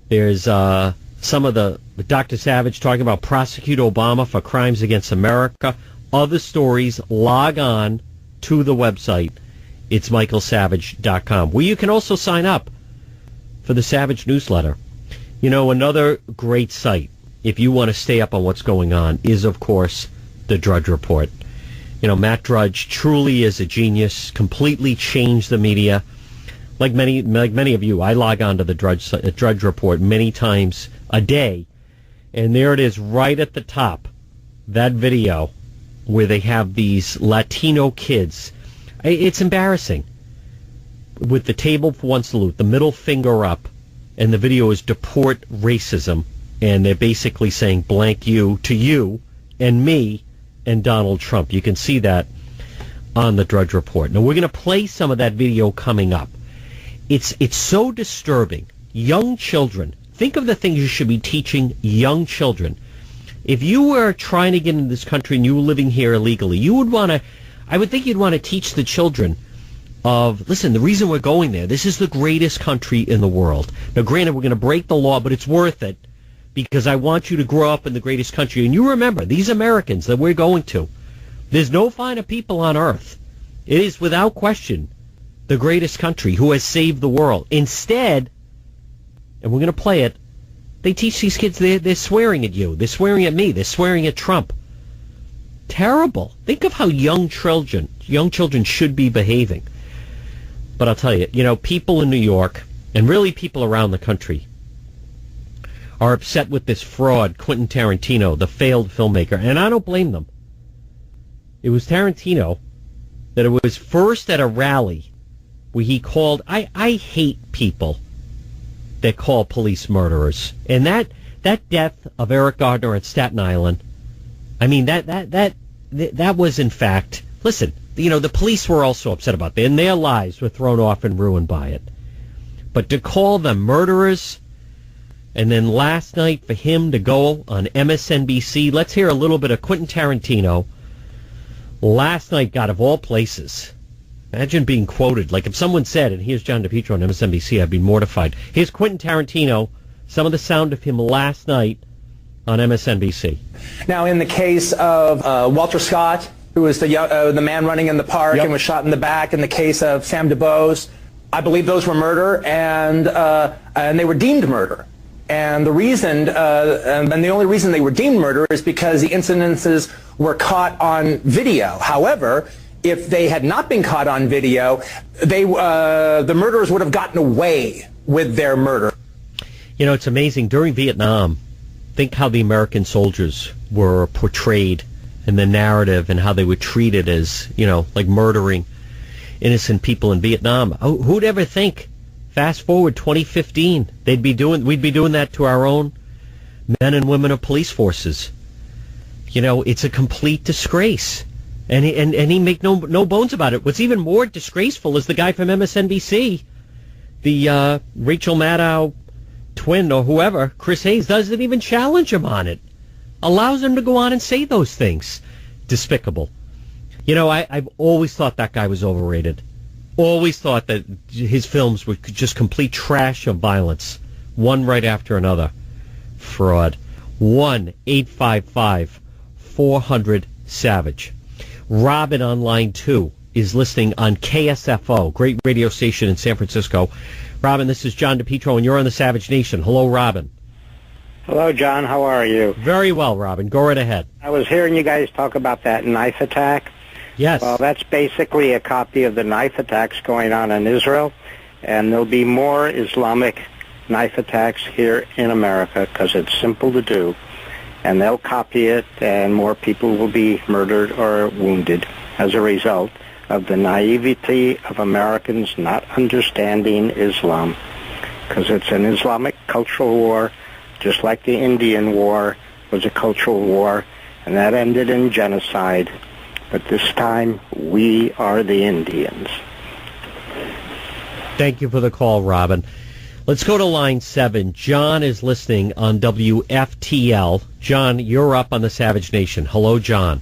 Speaker 2: There's some of the Dr. Savage talking about prosecute Obama for crimes against America. Other stories, log on to the website. It's michaelsavage.com, where you can also sign up for the Savage newsletter. You know, another great site, if you want to stay up on what's going on, is, of course, the Drudge Report. You know, Matt Drudge truly is a genius, completely changed the media. Like many of you, I log on to the Drudge Report many times a day, and there it is right at the top, that video where they have these Latino kids. It's embarrassing. With the table for one salute, the middle finger up, and the video is deport racism, and they're basically saying blank you to you and me and Donald Trump. You can see that on the Drudge Report. Now, we're going to play some of that video coming up. It's so disturbing. Young children, think of the things you should be teaching young children. If you were trying to get into this country and you were living here illegally, I would think you'd want to teach the children of, listen, the reason we're going there, this is the greatest country in the world. Now, granted, we're going to break the law, but it's worth it because I want you to grow up in the greatest country. And you remember, these Americans that we're going to, there's no finer people on earth. It is, without question, the greatest country who has saved the world. Instead, and we're going to play it, they teach these kids, they're swearing at you, they're swearing at me, they're swearing at Trump. Terrible. Think of how young children should be behaving. But I'll tell you, people in New York, and really people around the country, are upset with this fraud, Quentin Tarantino, the failed filmmaker, and I don't blame them. It was Tarantino that it was first at a rally where he called, I hate people that call police murderers. And that death of Eric Gardner at Staten Island, I mean, that was in fact, listen, the police were also upset about that, and their lives were thrown off and ruined by it. But to call them murderers, and then last night for him to go on MSNBC, let's hear a little bit of Quentin Tarantino. Last night, God, of all places, imagine being quoted. Like if someone said, and here's John DePetro on MSNBC, I'd be mortified. Here's Quentin Tarantino, some of the sound of him last night on MSNBC.
Speaker 11: Now, in the case of Walter Scott who was the man running in the park and was shot in the back. In the case of Sam DuBose, I believe those were murder, and they were deemed murder. And the reason, and the only reason they were deemed murder is because the incidences were caught on video. However, if they had not been caught on video, the murderers would have gotten away with their murder.
Speaker 2: You know, it's amazing. During Vietnam, think how the American soldiers were portrayed in the narrative and how they were treated as, you know, like murdering innocent people in Vietnam. Who'd ever think, fast forward 2015, we'd be doing that to our own men and women of police forces. You know, it's a complete disgrace. And he make no bones about it. What's even more disgraceful is the guy from MSNBC, the Rachel Maddow twin or whoever, Chris Hayes, doesn't even challenge him on it. Allows him to go on and say those things. Despicable. You know, I've always thought that guy was overrated. Always thought that his films were just complete trash of violence. One right after another. Fraud. 1-855-400-SAVAGE. Robin on line 2 is listening on KSFO, great radio station in San Francisco. Robin, this is John DePetro, and you're on the Savage Nation. Hello, Robin.
Speaker 8: Hello, John. How are you?
Speaker 2: Very well, Robin. Go right ahead.
Speaker 8: I was hearing you guys talk about that knife attack.
Speaker 2: Yes.
Speaker 8: Well, that's basically a copy of the knife attacks going on in Israel, and there'll be more Islamic knife attacks here in America because it's simple to do, and they'll copy it, and more people will be murdered or wounded as a result of the naivety of Americans not understanding Islam, because it's an Islamic cultural war, just like the Indian War was a cultural war, and that ended in genocide. But this time, we are the Indians.
Speaker 2: Thank you for the call, Robin. Let's go to line 7. John is listening on WFTL. John, you're up on the Savage Nation. Hello, John.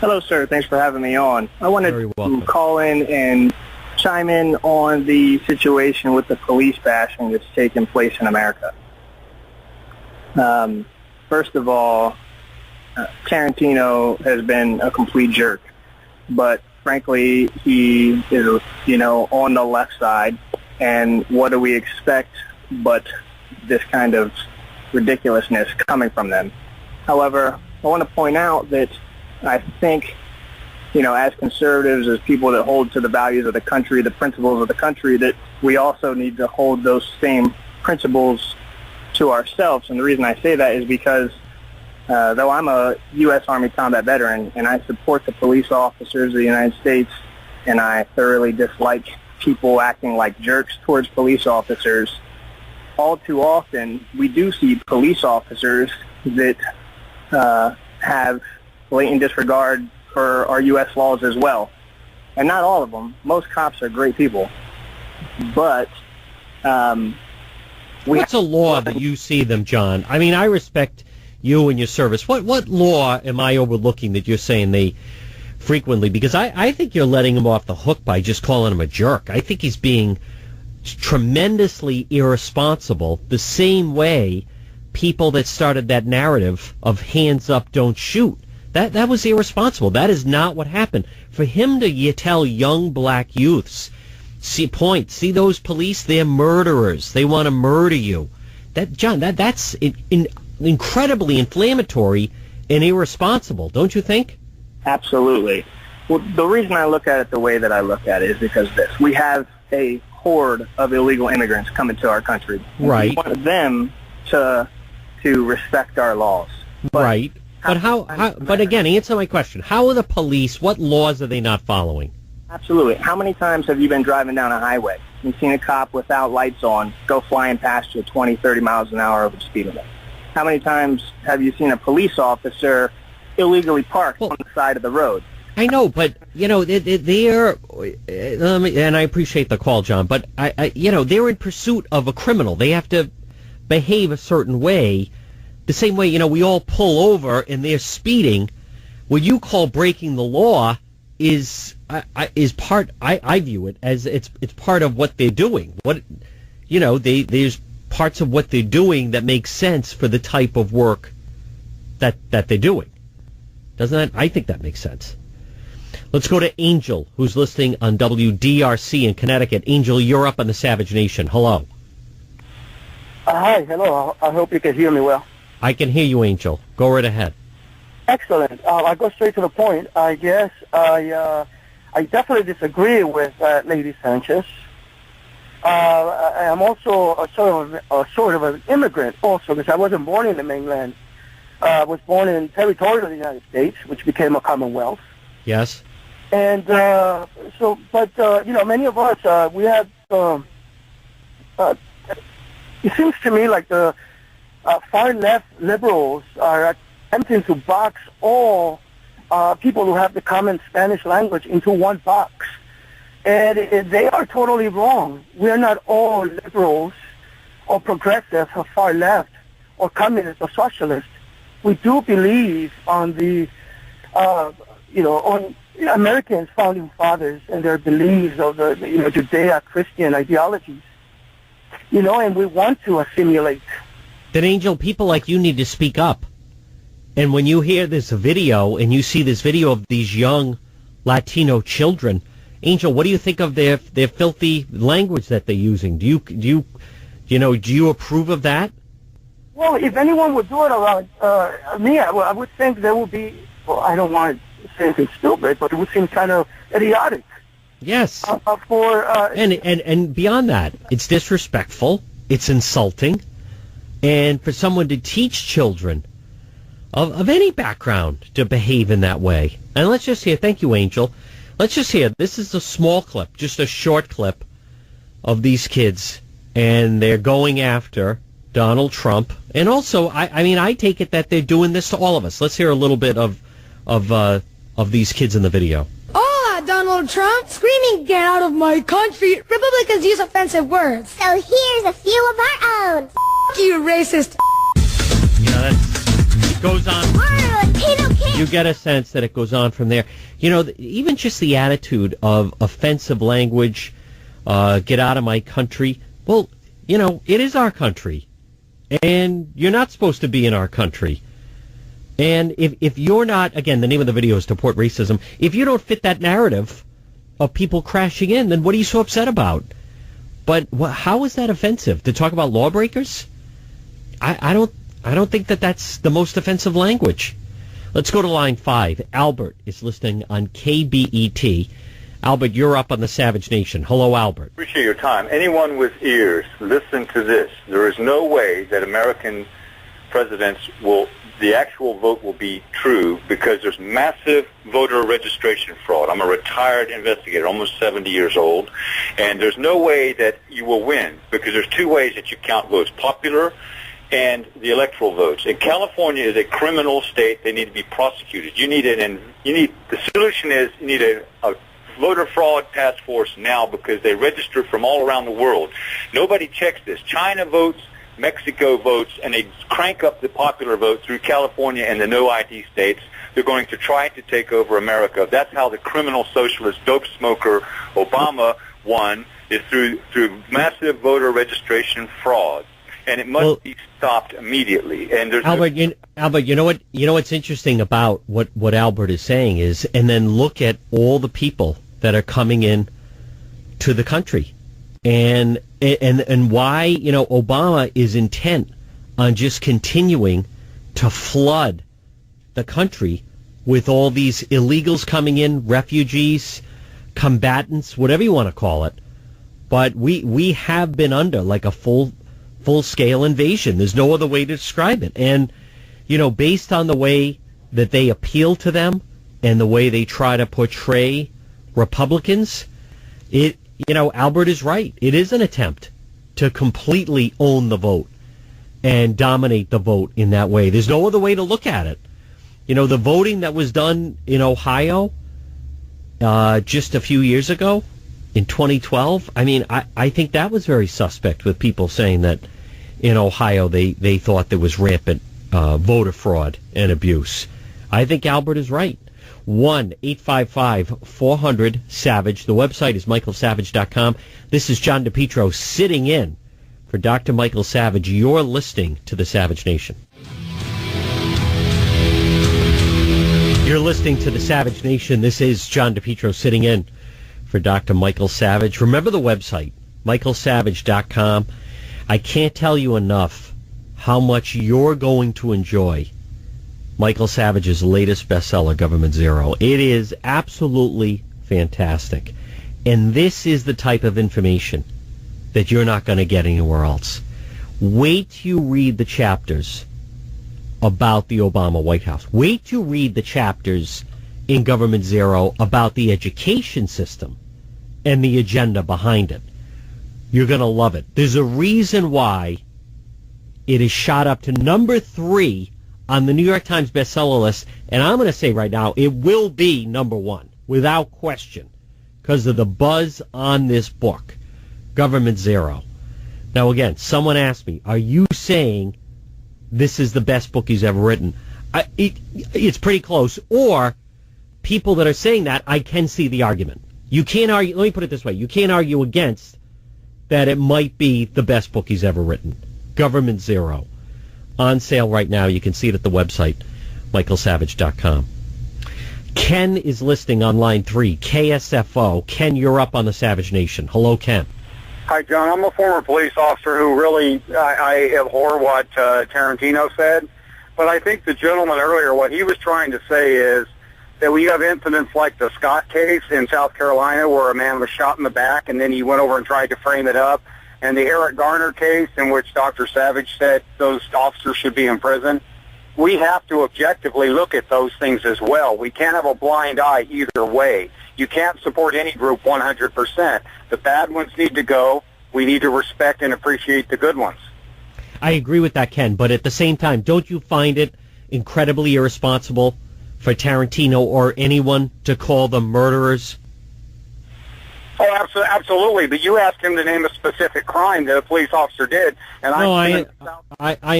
Speaker 14: Hello, sir. Thanks for having me on. I wanted to call in and chime in on the situation with the police bashing that's taking place in America. First of all, Tarantino has been a complete jerk, but frankly, he is, on the left side, and what do we expect but this kind of ridiculousness coming from them? However, I want to point out that I think, as conservatives, as people that hold to the values of the country, the principles of the country, that we also need to hold those same principles to ourselves. And the reason I say that is because though I'm a U.S. Army combat veteran and I support the police officers of the United States, and I thoroughly dislike people acting like jerks towards police officers, all too often we do see police officers that have blatant disregard for our U.S. laws as well. And not all of them. Most cops are great people. But
Speaker 2: what's a law that you see them, John? I mean, I respect you and your service. What law am I overlooking that you're saying they frequently? Because I think you're letting him off the hook by just calling him a jerk. I think he's being tremendously irresponsible, the same way people that started that narrative of hands up, don't shoot. That was irresponsible. That is not what happened. For him to tell young black youths, see those police, they're murderers. They want to murder you. That's incredibly inflammatory and irresponsible, don't you think?
Speaker 14: Absolutely. Well, the reason I look at it the way that I look at it is because we have a horde of illegal immigrants coming to our country.
Speaker 2: Right.
Speaker 14: We want them to respect our laws.
Speaker 2: Right. But but again, answer my question. How are the police, what laws are they not following?
Speaker 14: Absolutely. How many times have you been driving down a highway and seen a cop without lights on go flying past you 20, 30 miles an hour over the speed limit? How many times have you seen a police officer illegally parked on the side of the road?
Speaker 2: I know, but, they're, and I appreciate the call, John, but, they're in pursuit of a criminal. They have to behave a certain way, the same way, we all pull over and they're speeding. What you call breaking the law is part, I view it as it's part of what they're doing. There's parts of what they're doing that make sense for the type of work that they're doing. Doesn't that? I think that makes sense. Let's go to Angel, who's listening on WDRC in Connecticut. Angel, you're up on the Savage Nation. Hello.
Speaker 10: Hi, hello. I hope you can hear me well.
Speaker 2: I can hear you, Angel. Go right ahead.
Speaker 10: Excellent. I'll go straight to the point. I guess I definitely disagree with Lady Sanchez. I'm also a sort of an immigrant also, because I wasn't born in the mainland. I was born in territorial of the United States, which became a Commonwealth.
Speaker 2: Yes.
Speaker 10: And many of us, we have, it seems to me like the far-left liberals are attempting to box all people who have the common Spanish language into one box. And they are totally wrong. We are not all liberals or progressives or far-left or communists or socialists. We do believe on the, on Americans' founding fathers and their beliefs of the, Judeo-Christian ideologies, and we want to assimilate.
Speaker 2: Then, Angel, people like you need to speak up. And when you hear this video and you see this video of these young Latino children, Angel, what do you think of their filthy language that they're using? Do you approve of that?
Speaker 10: Well, if anyone would do it around me, I would think there would be. Well, I don't want to say anything stupid, but it would seem kind of idiotic.
Speaker 2: Yes. And beyond that, it's disrespectful. It's insulting, and for someone to teach children of any background to behave in that way. And let's just hear. Thank you, Angel. Let's just hear. This is a small clip, just a short clip of these kids, and they're going after Donald Trump. And also, I take it that they're doing this to all of us. Let's hear a little bit of these kids in the video.
Speaker 3: Hola, Donald Trump. Screaming, get out of my country. Republicans use offensive words.
Speaker 4: So here's a few of our own.
Speaker 3: F*** you, racist.
Speaker 2: It goes on. You get a sense that it goes on from there. Even just the attitude of offensive language, get out of my country. Well, it is our country. And you're not supposed to be in our country. And if you're not, again, the name of the video is Deport Racism. If you don't fit that narrative of people crashing in, then what are you so upset about? But how is that offensive? To talk about lawbreakers? I don't think that's the most offensive language. Let's go to line 5. Albert is listening on KBET. Albert, you're up on the Savage Nation. Hello, Albert.
Speaker 12: Appreciate your time. Anyone with ears, listen to this. There is no way that American presidents the actual vote will be true because there's massive voter registration fraud. I'm a retired investigator, almost 70 years old, and there's no way that you will win because there's two ways that you count votes, popular and the electoral votes. And California is a criminal state. They need to be prosecuted. The solution is you need a voter fraud task force now because they register from all around the world. Nobody checks this. China votes, Mexico votes, and they crank up the popular vote through California and the no ID states. They're going to try to take over America. That's how the criminal socialist dope smoker Obama won, is through massive voter registration fraud. And it must be stopped immediately. And there's
Speaker 2: Albert, you know what's interesting about what Albert is saying is, and then look at all the people that are coming in to the country, and why Obama is intent on just continuing to flood the country with all these illegals coming in, refugees, combatants, whatever you want to call it. But we have been under like a full-scale invasion. There's no other way to describe it. And, based on the way that they appeal to them and the way they try to portray Republicans, Albert is right. It is an attempt to completely own the vote and dominate the vote in that way. There's no other way to look at it. The voting that was done in Ohio just a few years ago, in 2012, I think that was very suspect, with people saying that in Ohio they thought there was rampant voter fraud and abuse. I think Albert is right. 1-855-400-SAVAGE. The website is michaelsavage.com. This is John DePetro sitting in for Dr. Michael Savage. You're listening to the Savage Nation. You're listening to the Savage Nation. This is John DePetro sitting in for Dr. Michael Savage. Remember the website, michaelsavage.com. I can't tell you enough how much you're going to enjoy Michael Savage's latest bestseller, Government Zero. It is absolutely fantastic. And this is the type of information that you're not going to get anywhere else. Wait till you read the chapters about the Obama White House. Wait till you read the chapters in Government Zero about the education system and the agenda behind it. You're going to love it. There's a reason why it is shot up to number 3 on the New York Times bestseller list, and I'm going to say right now, it will be number 1, without question, because of the buzz on this book, Government Zero. Now, again, someone asked me, are you saying this is the best book he's ever written? It's pretty close. Or people that are saying that, I can see the argument. You can't argue, let me put it this way, you can't argue against that it might be the best book he's ever written. Government Zero. On sale right now. You can see it at the website, michaelsavage.com. Ken is listening on line 3, KSFO. Ken, you're up on the Savage Nation. Hello, Ken.
Speaker 9: Hi, John. I'm a former police officer who really, I abhor what Tarantino said. But I think the gentleman earlier, what he was trying to say is that we have incidents like the Scott case in South Carolina where a man was shot in the back and then he went over and tried to frame it up. And the Eric Garner case in which Dr. Savage said those officers should be in prison. We have to objectively look at those things as well. We can't have a blind eye either way. You can't support any group 100%. The bad ones need to go. We need to respect and appreciate the good ones.
Speaker 2: I agree with that, Ken, but at the same time, don't you find it incredibly irresponsible for Tarantino or anyone to call them murderers?
Speaker 9: Oh, absolutely. But you asked him to name a specific crime that a police officer did. And
Speaker 2: I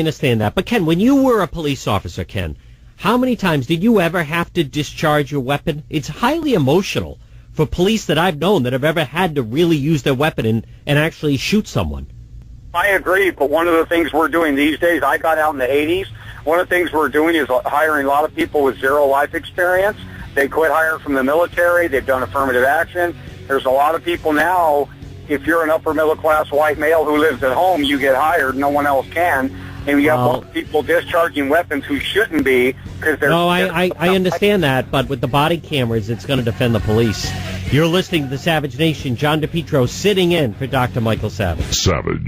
Speaker 2: understand that. But, Ken, when you were a police officer, Ken, how many times did you ever have to discharge your weapon? It's highly emotional for police that I've known that have ever had to really use their weapon and actually shoot someone.
Speaker 9: I agree, but one of the things we're doing these days, I got out in the 80s, one of the things we're doing is hiring a lot of people with zero life experience. They quit hiring from the military. They've done affirmative action. There's a lot of people now, if you're an upper-middle-class white male who lives at home, you get hired. No one else can. And you have a lot of people discharging weapons who shouldn't be because they're...
Speaker 2: No, I understand that, but with the body cameras, it's going to defend the police. You're listening to the Savage Nation. John DePetro sitting in for Dr. Michael Savage.
Speaker 1: Savage.